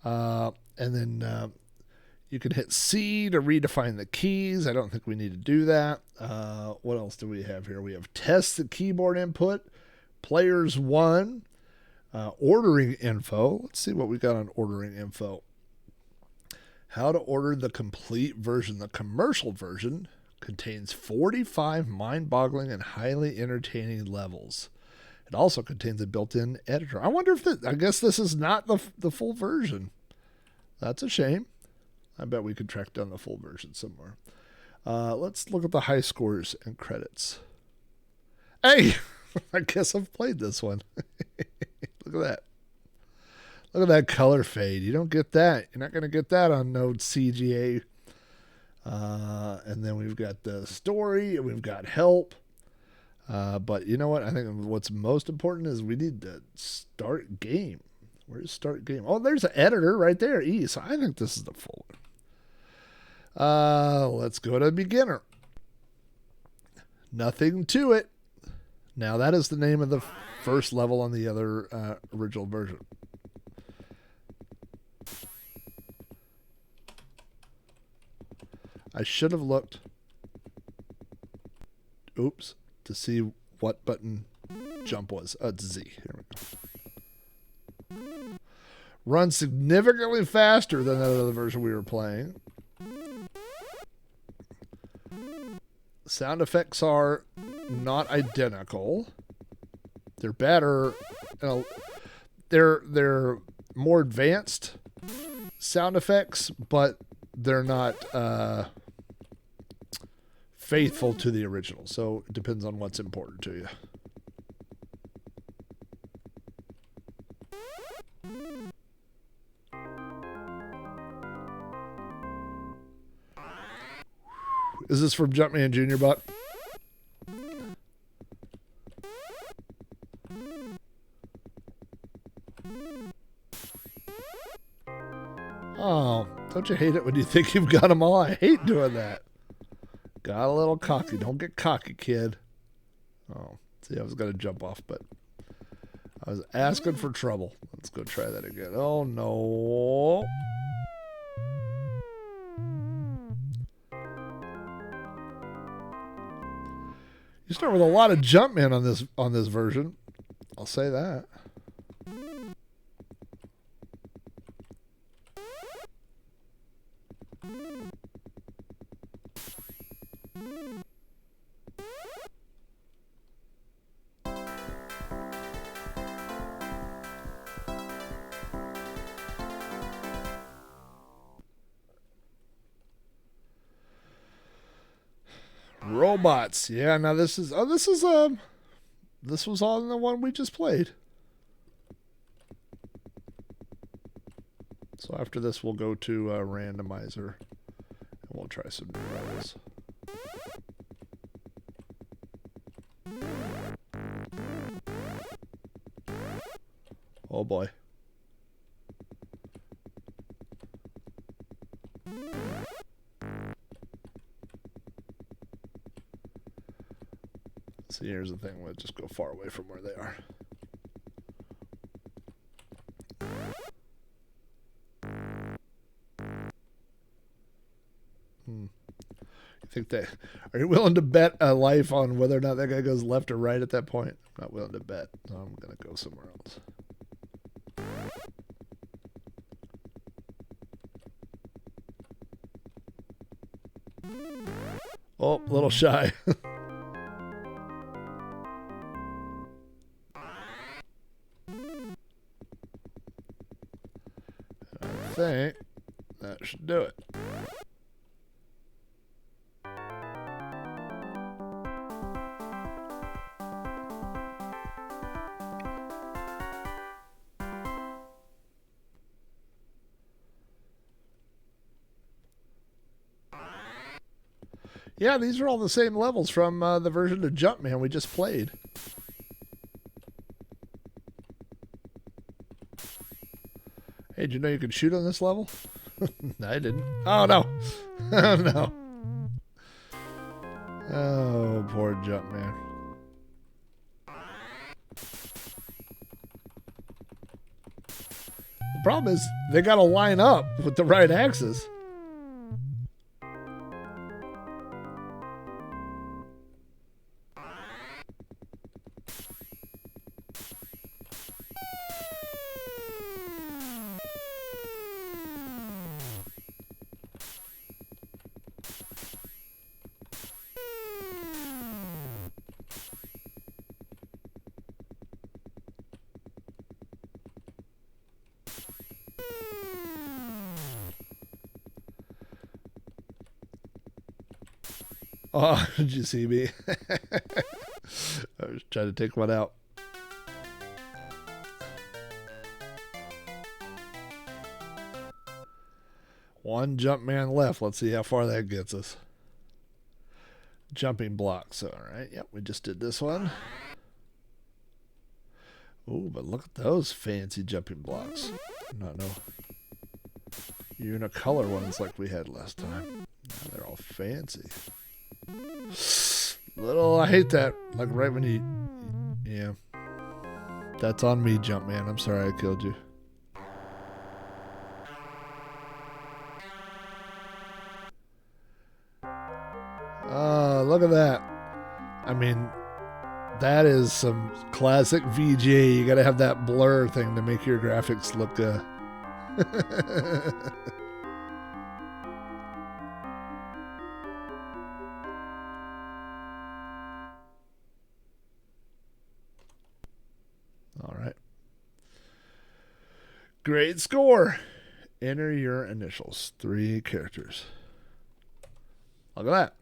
And then you can hit C to redefine the keys. I don't think we need to do that. What else do we have here? We have test the keyboard input. Players 1. Ordering info. Let's see what we got on ordering info. How to order the complete version. The commercial version contains 45 mind-boggling and highly entertaining levels. It also contains a built-in editor. I wonder if I guess this is not the full version. That's a shame. I bet we could track down the full version somewhere. Let's look at the high scores and credits. Hey, I guess I've played this one. Look at that. Look at that color fade. You don't get that. You're not going to get that on no CGA. And then we've got the story. And we've got help. But you know what? I think what's most important is we need to start game. Where's start game? Oh, there's an editor right there. E. So I think this is the full one. Let's go to beginner. Nothing to it. Now that is the name of the first level on the other original version. I should have looked, to see what button jump was. It's Z. Here we go. Runs significantly faster than the other version we were playing. Sound effects are not identical. They're better. They're more advanced sound effects, but they're not faithful to the original. So it depends on what's important to you. Is this from Jumpman Jr. Buck? Oh, don't you hate it when you think you've got them all? I hate doing that. Got a little cocky. Don't get cocky, kid. Oh, see, I was going to jump off, but I was asking for trouble. Let's go try that again. Oh, no. You start with a lot of Jumpman on this version. I'll say that. Robots. Yeah, now this was on the one we just played. So after this we'll go to randomizer and we'll try some new levels. Oh boy. See, here's the thing. We'll just go far away from where they are. You think that? Are you willing to bet a life on whether or not that guy goes left or right at that point? I'm not willing to bet. So I'm going to go somewhere else. Oh, a little shy. think that should do it. Yeah, these are all the same levels from the version of Jumpman we just played. Hey, did you know you could shoot on this level? I didn't. Oh, no. Oh, no. Oh, poor Jumpman. The problem is they got to line up with the right axis. Oh, did you see me? I was trying to take one out. One Jumpman left. Let's see how far that gets us. Jumping blocks. All right. Yep, we just did this one. Ooh, but look at those fancy jumping blocks. Not no unicolor ones like we had last time. Now they're all fancy. I hate that. Like right when you... Yeah. That's on me, Jumpman. I'm sorry I killed you. Look at that. I mean, that is some classic VJ. You gotta have that blur thing to make your graphics look good. All right. Great score. Enter your initials. 3 characters. Look at that.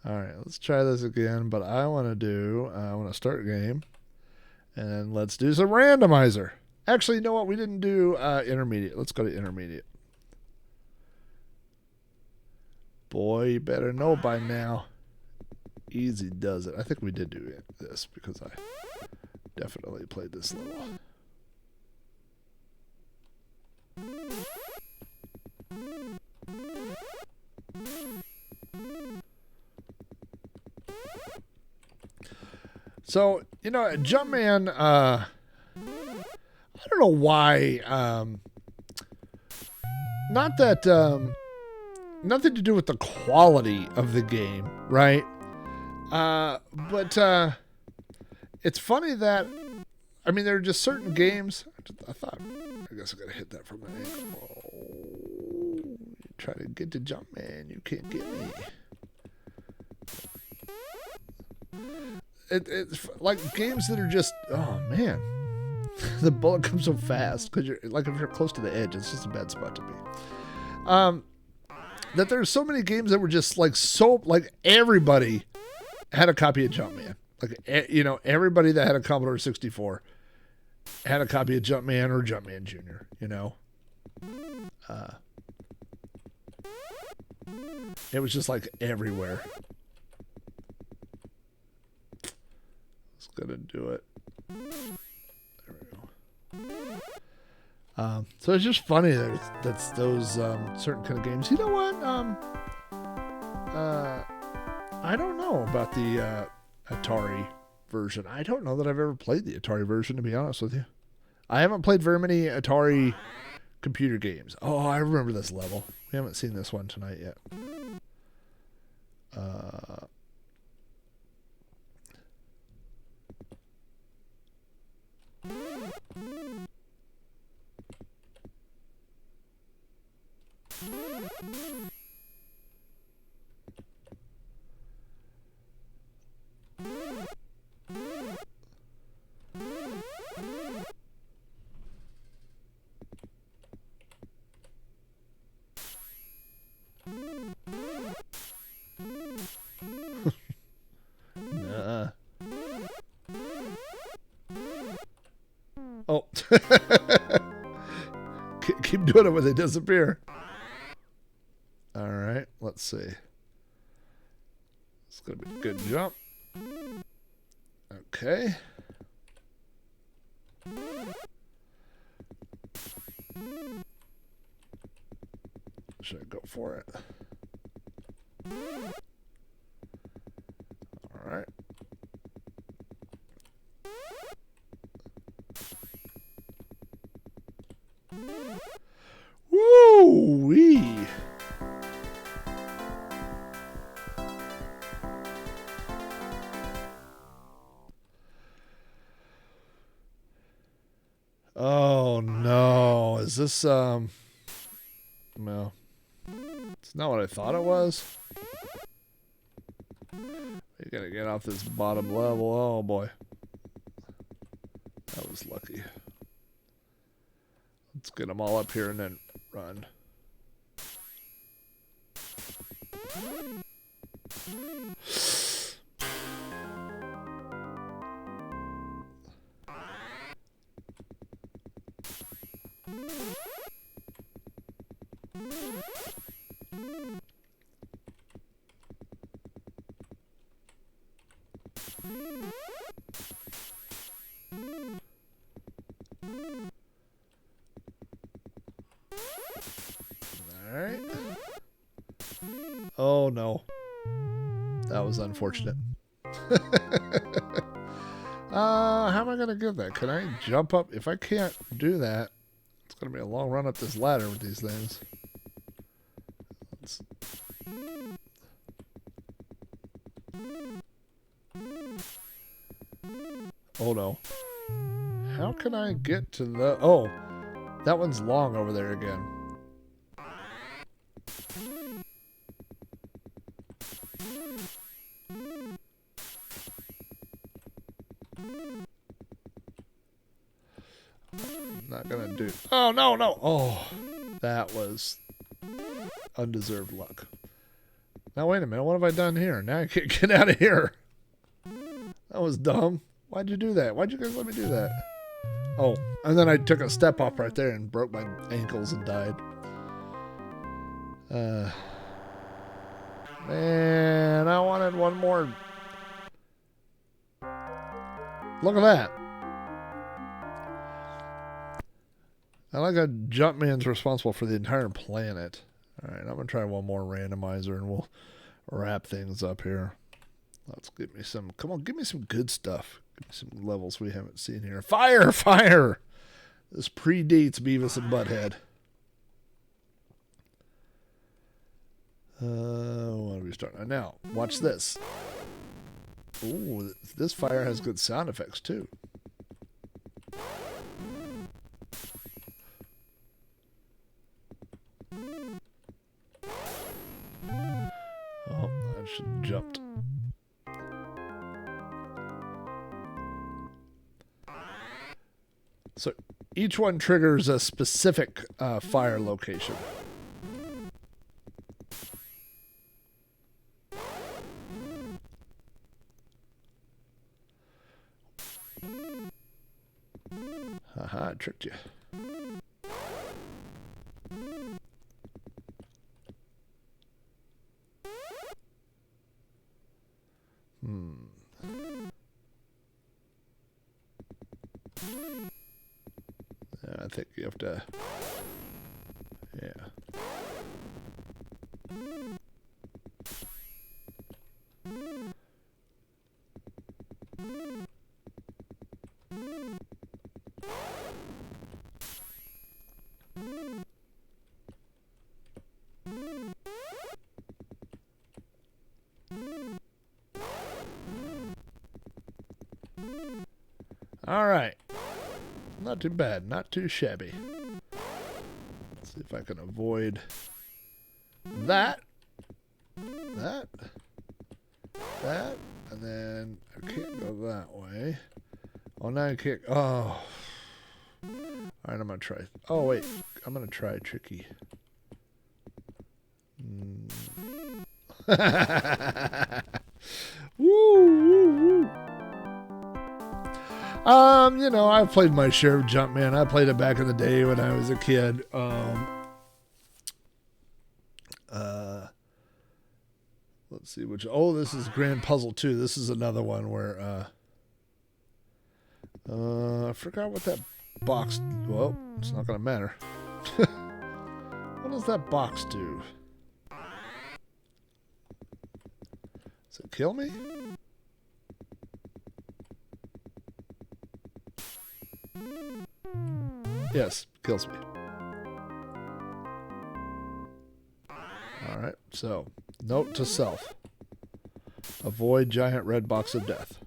All right, let's try this again, but I want to start game, and let's do some randomizer. Actually, you know what? We didn't do intermediate. Let's go to intermediate. Boy, you better know by now. Easy does it. I think we did do this because I definitely played this level. So, you know, Jumpman, I don't know why, not that, nothing to do with the quality of the game, right? But it's funny that, I mean, there are just certain games, I guess I gotta hit that from an angle. Oh, you try to get to Jumpman, you can't get me. It's like games that are just, oh man, the bullet comes so fast because you're like, if you're close to the edge, it's just a bad spot to be. That there's so many games that were just like everybody had a copy of Jumpman. Like, you know, everybody that had a Commodore 64 had a copy of Jumpman or Jumpman Jr., you know. It was just like everywhere. Gonna do it. There we go. So it's just funny that that's those certain kind of games. You know what? I don't know about the Atari version. I don't know that I've ever played the Atari version, to be honest with you. I haven't played very many Atari computer games. Oh, I remember this level. We haven't seen this one tonight yet. Keep doing it when they disappear. All right, let's see. It's going to be a good jump. Okay. Should I go for it? All right. Woo-wee! Oh no, is this no. It's not what I thought it was. You gotta get off this bottom level. Oh boy. That was lucky. Let's get them all up here and then run. Alright. Oh no. That was unfortunate. How am I going to get that? Can I jump up? If I can't do that, it's going to be a long run up this ladder with these things. Let's... Oh no. How can I get to the... Oh, that one's long over there again. I'm not gonna do... Oh, no, no! Oh, that was undeserved luck. Now, wait a minute. What have I done here? Now I can't get out of here. That was dumb. Why'd you do that? Why'd you guys let me do that? Oh, and then I took a step up right there and broke my ankles and died. Man, I wanted one more. Look at that. I like how Jumpman's responsible for the entire planet. Alright, I'm going to try one more randomizer and we'll wrap things up here. Let's give me some... Come on, give me some good stuff. Give me some levels we haven't seen here. Fire! Fire! This predates Beavis and Butthead. What are we starting on now? Watch this. Ooh, this fire has good sound effects too. Oh, I should have jumped. So each one triggers a specific fire location. Haha, I tricked you. I think you have to... Yeah. All right. Not too bad. Not too shabby. Let's see if I can avoid that. That. That. And then I can't go that way. Oh, now I can't. Oh. All right, I'm going to try. Oh, wait. I'm going to try tricky. Woo, woo, woo. I've played my share of Jumpman. I played it back in the day when I was a kid. Let's see which. Oh, this is Grand Puzzle 2. This is another one where I forgot what that box. Well, it's not gonna matter. What does that box do? Does it kill me? Yes, kills me. All right, so note to self: avoid giant red box of death.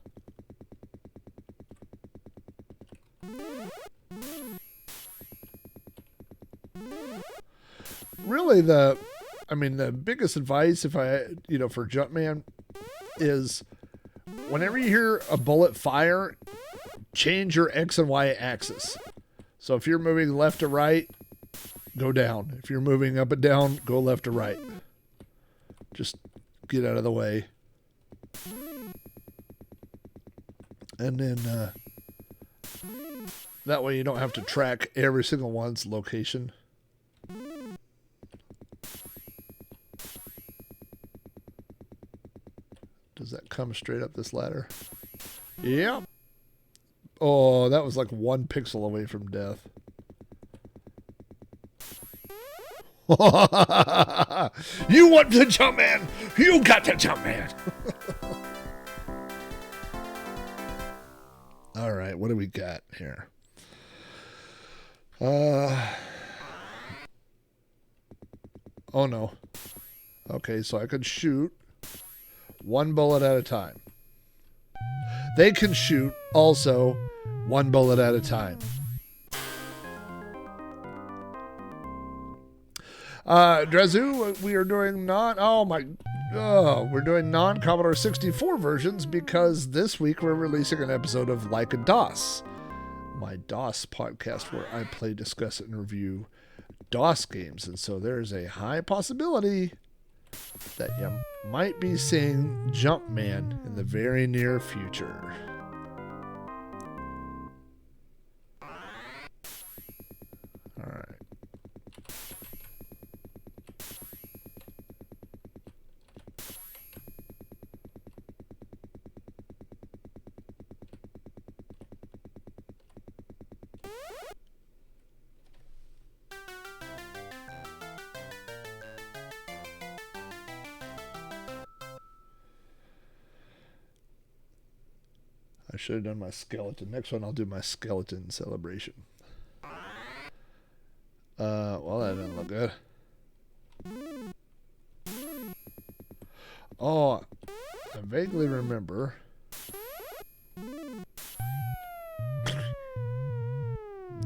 Really, the biggest advice for Jumpman is whenever you hear a bullet fire, change your X and Y axis. So if you're moving left to right, go down. If you're moving up and down, go left to right. Just get out of the way. And then that way you don't have to track every single one's location. Does that come straight up this ladder? Yeah. Oh, that was like 1 pixel away from death. You want the Jumpman? You got the Jumpman. All right, what do we got here? Oh no. Okay, so I could shoot 1 bullet at a time. They can shoot also 1 bullet at a time. Drezu, we are doing we're doing non-Commodore 64 versions because this week we're releasing an episode of Like a DOS, my DOS podcast where I play, discuss, and review DOS games. And so there's a high possibility that you might be seeing Jumpman in the very near future. All right. I should have done my skeleton. Next one, I'll do my skeleton celebration. Well, that didn't look good. Oh, I vaguely remember.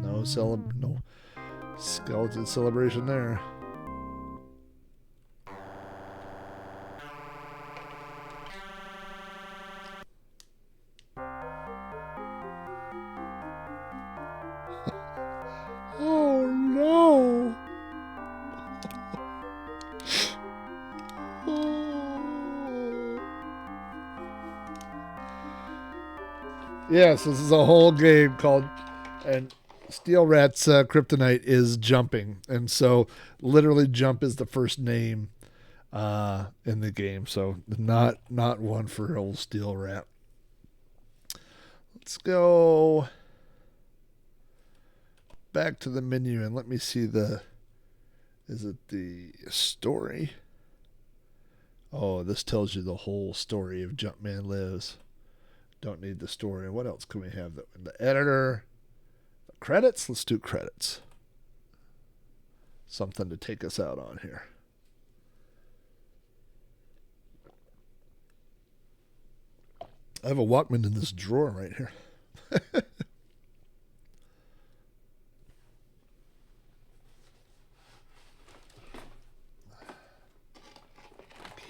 No skeleton celebration there. Oh no! Yes, this is a whole game called, and Steel Rat's kryptonite is jumping, and so literally jump is the first name in the game. So not one for old Steel Rat. Let's go back to the menu and let me see is it the story? Oh, this tells you the whole story of Jumpman Lives. Don't need the story. What else can we have? The editor, the credits. Let's do credits. Something to take us out on here. I have a Walkman in this drawer right here.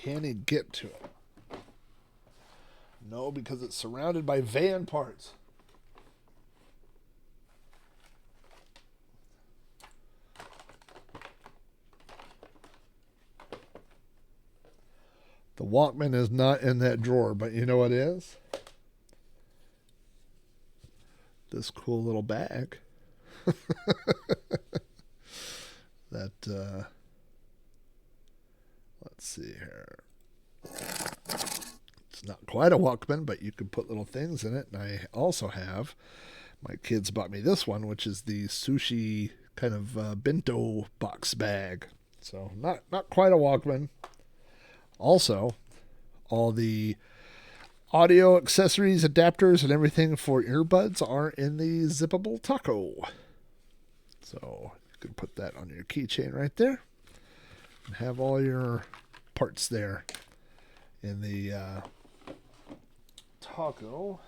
Can he get to it? No, because it's surrounded by van parts. The Walkman is not in that drawer, but you know what is? this cool little bag that, let's see here. It's not quite a Walkman, but you can put little things in it. And I also have, my kids bought me this one, which is the sushi kind of bento box bag. So not quite a Walkman. Also, all the audio accessories, adapters, and everything for earbuds are in the zippable taco. So you can put that on your keychain right there and have all your parts there in the taco.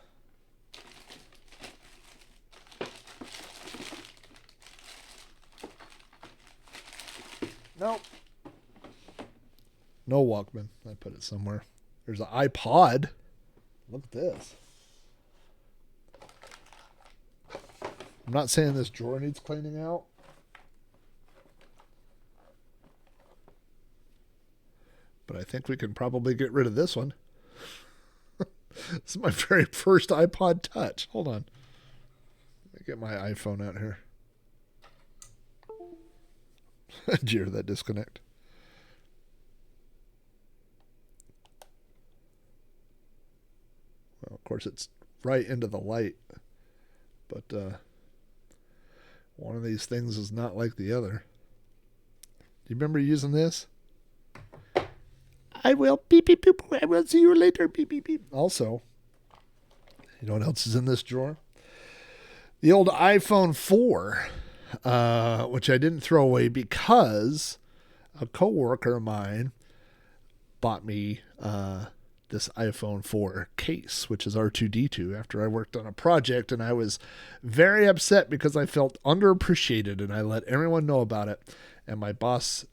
Nope. No Walkman. I put it somewhere. There's an iPod. Look at this. I'm not saying this drawer needs cleaning out. But I think we can probably get rid of this one. This is my very first iPod Touch. Hold on. Let me get my iPhone out here. Did you hear that disconnect? Well, of course, it's right into the light. But one of these things is not like the other. Do you remember using this? I will beep beep beep. I will see you later. Beep beep beep. Also, you know what else is in this drawer? The old iPhone 4, which I didn't throw away because a coworker of mine bought me this iPhone 4 case, which is R2D2, after I worked on a project, and I was very upset because I felt underappreciated, and I let everyone know about it. And my boss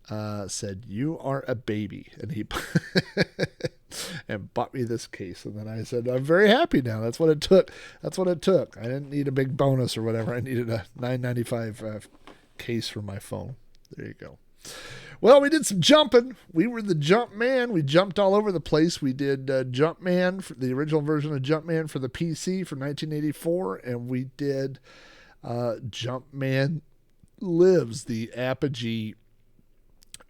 said, "You are a baby," and he and bought me this case. And then I said, "I'm very happy now. That's what it took. That's what it took. I didn't need a big bonus or whatever. I needed a $9.95 case for my phone." There you go. Well, we did some jumping. We were the Jumpman. We jumped all over the place. We did Jumpman, for the original version of Jumpman for the PC from 1984, and we did Jumpman Lives, the Apogee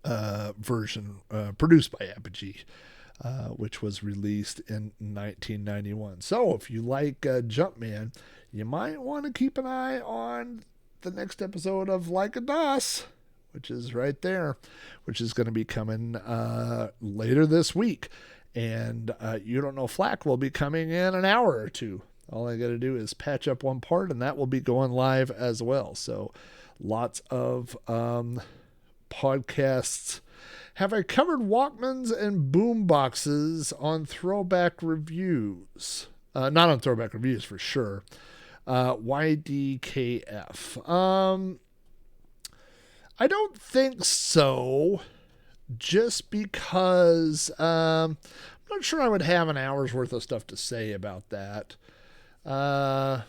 version, produced by Apogee, which was released in 1991. So if you like Jumpman, you might want to keep an eye on the next episode of Like a DOS, which is right there, which is going to be coming later this week. And You Don't Know Flack will be coming in an hour or two. All I got to do is patch up one part, and that will be going live as well. So lots of podcasts. Have I covered Walkmans and boom boxes on Throwback Reviews? Not on Throwback Reviews for sure. YDKF. I don't think so, just because I'm not sure I would have an hour's worth of stuff to say about that. Trying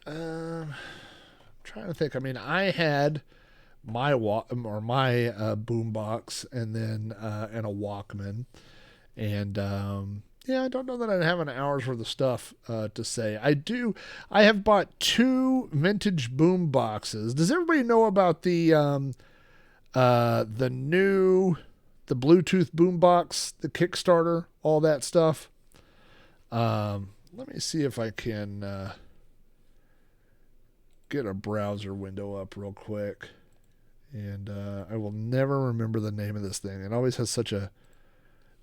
to think. I mean, I had my boombox and then and a Walkman, and yeah, I don't know that I'd have an hour's worth of stuff to say. I have bought 2 vintage boom boxes. Does everybody know about the Bluetooth boom box, the Kickstarter, all that stuff? Let me see if I can get a browser window up real quick. And I will never remember the name of this thing. It always has such a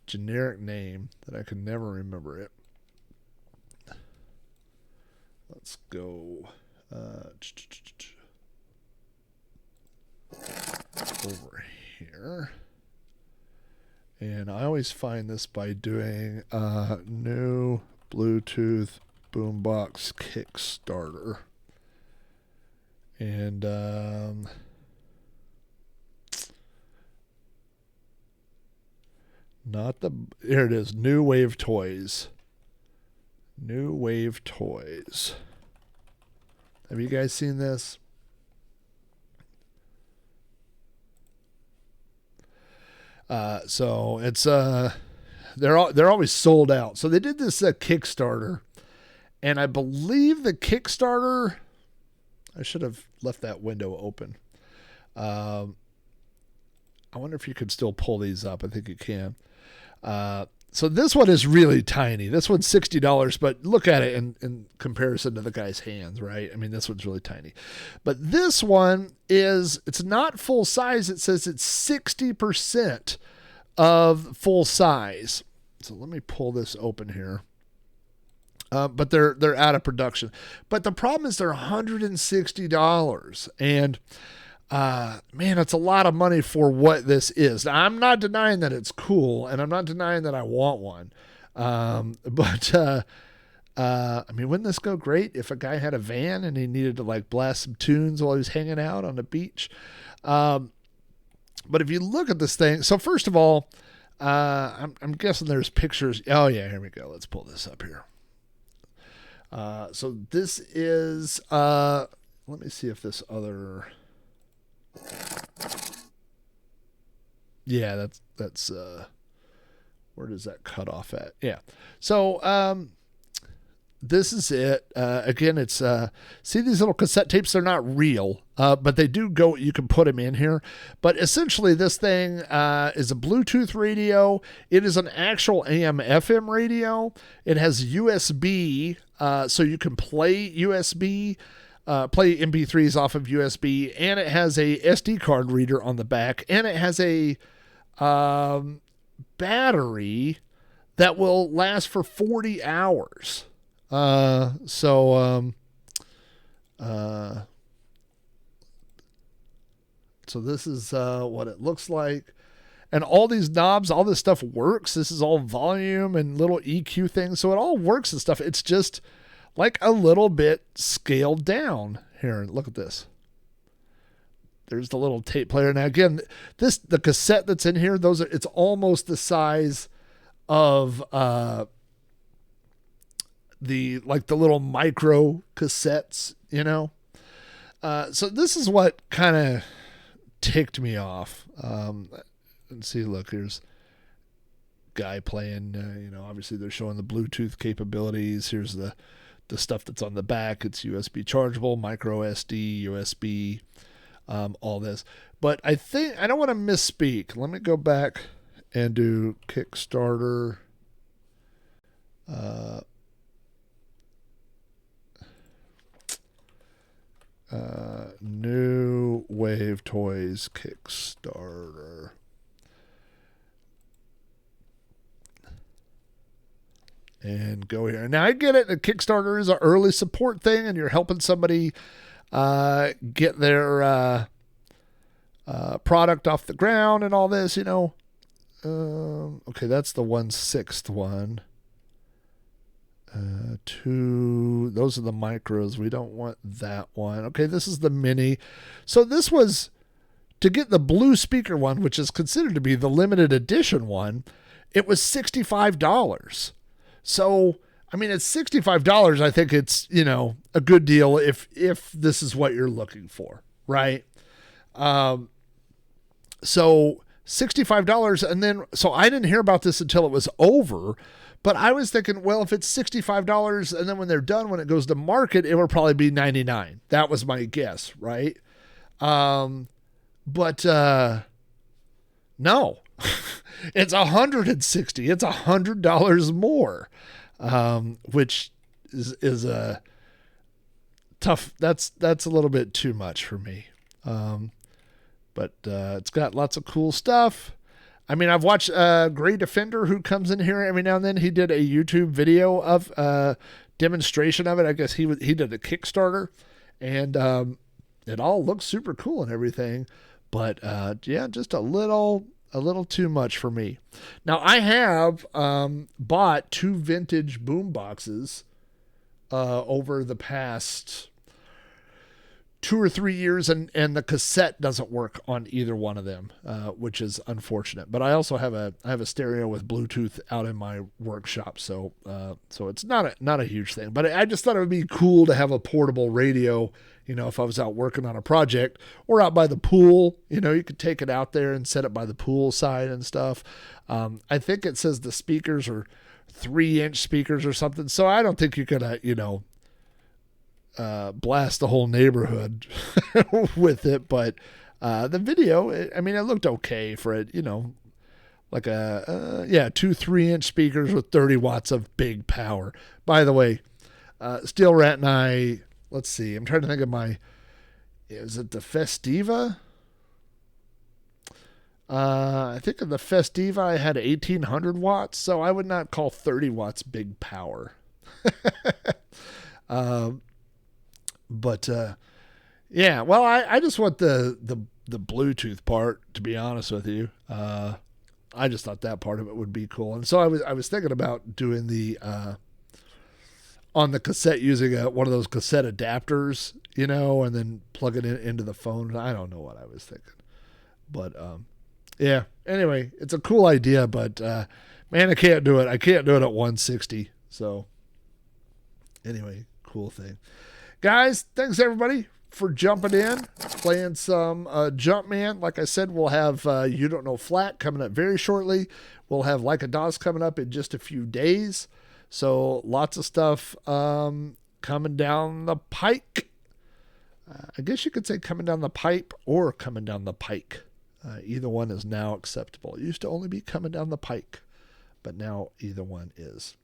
generic name that I can never remember it. Let's go over here. And I always find this by doing new Bluetooth boombox Kickstarter. And here it is, New Wave Toys. New Wave Toys. Have you guys seen this? So it's they're always sold out. So they did this Kickstarter, And I believe the Kickstarter, I should have left that window open. I wonder if you could still pull these up. I think you can. So this one is really tiny. This one's $60, but look at it in comparison to the guy's hands, right? I mean, this one's really tiny. But this one it's not full size. It says it's 60% of full size. So let me pull this open here. But they're out of production. But the problem is they're $160. And man, it's a lot of money for what this is. Now, I'm not denying that it's cool, and I'm not denying that I want one. But I mean, wouldn't this go great if a guy had a van and he needed to like blast some tunes while he was hanging out on the beach? But if you look at this thing, so first of all, I'm guessing there's pictures. Oh yeah, here we go. Let's pull this up here. So this is, let me see if this other, yeah, that's where does that cut off at? Yeah. So, this is it. Again, it's, see these little cassette tapes, they're not real, but they do go, you can put them in here, but essentially this thing, is a Bluetooth radio. It is an actual AM FM radio. It has USB, so you can play USB, play MP3s off of USB, and it has a SD card reader on the back, and it has a, battery that will last for 40 hours. So this is, what it looks like. And all these knobs, all this stuff works. This is all volume and little EQ things. So it all works and stuff. It's just like a little bit scaled down here. Look at this. There's the little tape player. Now again, the cassette that's in here, it's almost the size of, the little micro cassettes, you know? So this is what kind of ticked me off. And see, look, here's guy playing, obviously they're showing the Bluetooth capabilities. Here's the stuff that's on the back. It's USB chargeable, micro SD, USB, all this. But I think, I don't want to misspeak. Let me go back and do Kickstarter. New Wave Toys Kickstarter. And go here. Now I get it. The Kickstarter is an early support thing, and you're helping somebody get their product off the ground and all this. Okay, that's the 1/6 one. Those are the micros. We don't want that one. Okay, this is the mini. So this was to get the blue speaker one, which is considered to be the limited edition one. It was $65. So, I mean, it's $65. I think it's, a good deal if this is what you're looking for, right? So $65. And then, so I didn't hear about this until it was over. But I was thinking, well, if it's $65 and then when they're done, when it goes to market, it will probably be $99. That was my guess, right? But no, it's $160. It's $100 more, which is a tough. That's a little bit too much for me. But it's got lots of cool stuff. I mean, I've watched Gray Defender, who comes in here every now and then. He did a YouTube video of demonstration of it. I guess he did a Kickstarter, and it all looks super cool and everything. But yeah, just a little too much for me. Now I have bought 2 vintage boom boxes over the past 2 or 3 years, and the cassette doesn't work on either one of them, which is unfortunate. But I also have a stereo with Bluetooth out in my workshop, so it's not a huge thing. But I just thought it would be cool to have a portable radio. If I was out working on a project or out by the pool, you could take it out there and set it by the pool side and stuff. I think it says the speakers are 3-inch speakers or something. So I don't think you could, blast the whole neighborhood with it. But the video, it looked okay for it, like 2 3-inch speakers with 30 watts of big power. By the way, Steel Rat and I, let's see, I'm trying to think of is it the Festiva? I think in the Festiva I had 1800 watts, so I would not call 30 watts big power. But yeah, well, I just want the Bluetooth part, to be honest with you. I just thought that part of it would be cool. And so I was thinking about doing the on the cassette, using one of those cassette adapters, and then plugging it into the phone. I don't know what I was thinking. But yeah, anyway, it's a cool idea, but man, I can't do it. I can't do it at 160. So anyway, cool thing. Guys, thanks everybody for jumping in, playing some Jumpman. Like I said, we'll have You Don't Know Flack coming up very shortly. We'll have Like a DOS coming up in just a few days. So lots of stuff coming down the pike. I guess you could say coming down the pipe or coming down the pike. Either one is now acceptable. It used to only be coming down the pike, but now either one is.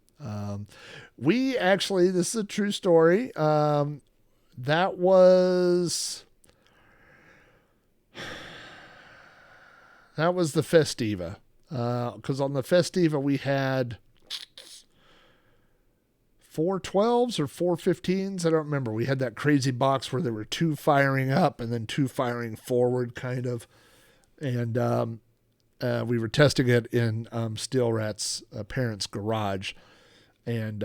We actually, this is a true story. That was the Festiva. Because on the Festiva we had 412s or 415s. I don't remember. We had that crazy box where there were 2 firing up and then 2 firing forward, kind of. And we were testing it in Steel Rat's parents' garage. And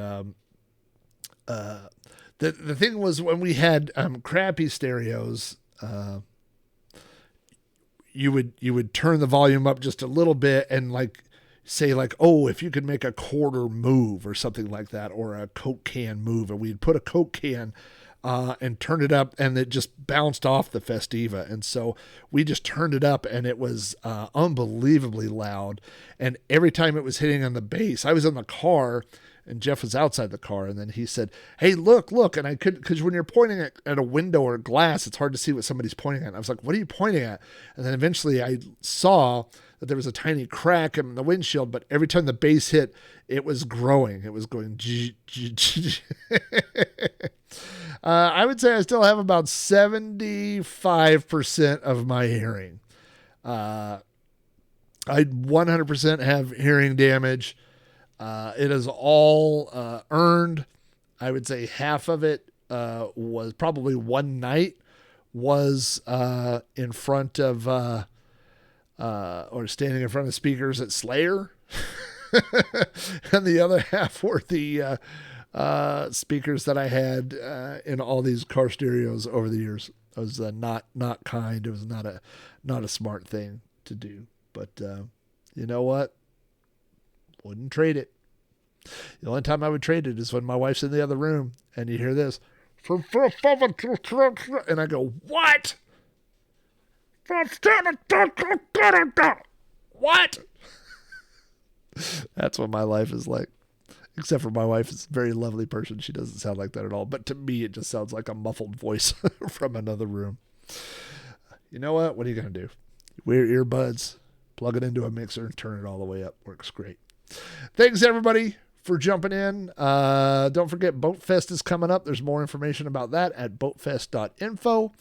the thing was, when we had crappy stereos, you would turn the volume up just a little bit and say, oh, if you could make a quarter move or something like that, or a Coke can move, and we'd put a Coke can and turn it up, and it just bounced off the Festiva. And so we just turned it up, and it was unbelievably loud. And every time it was hitting on the bass, I was in the car and Jeff was outside the car, and then he said, hey, look. And I could, because when you're pointing at a window or glass, it's hard to see what somebody's pointing at. And I was like, what are you pointing at? And then eventually I saw that there was a tiny crack in the windshield, but every time the bass hit, it was growing. It was going. I would say I still have about 75% of my hearing. I 100% have hearing damage. It is all earned. I would say half of it was probably one night was in front of or standing in front of speakers at Slayer. And the other half were the speakers that I had in all these car stereos over the years. It was not kind. It was not a smart thing to do. But you know what? Wouldn't trade it. The only time I would trade it is when my wife's in the other room and you hear this. And I go, what? What? That's what my life is like. Except for my wife is a very lovely person. She doesn't sound like that at all. But to me, it just sounds like a muffled voice from another room. You know what? What are you going to do? Wear earbuds, plug it into a mixer, and turn it all the way up. Works great. Thanks, everybody, for jumping in. Don't forget, Boat Fest is coming up. There's more information about that at boatfest.info.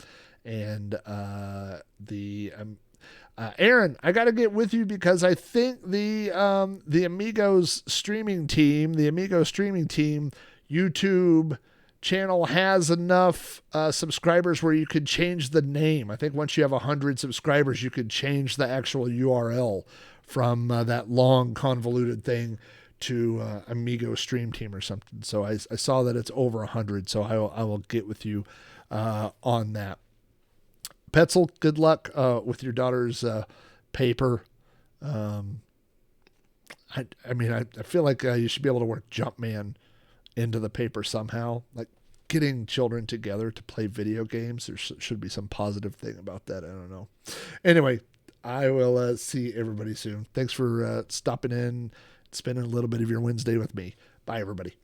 And Aaron, I got to get with you because I think the Amigos streaming team, YouTube channel has enough subscribers where you could change the name. I think once you have 100 subscribers, you could change the actual URL from that long convoluted thing to Amigo Stream Team or something. So I saw that it's over 100, so I will get with you on that. Petzel, good luck with your daughter's paper. I feel like you should be able to work Jumpman into the paper somehow. Like getting children together to play video games. There should be some positive thing about that. I don't know. Anyway, I will see everybody soon. Thanks for stopping in spending a little bit of your Wednesday with me. Bye, everybody.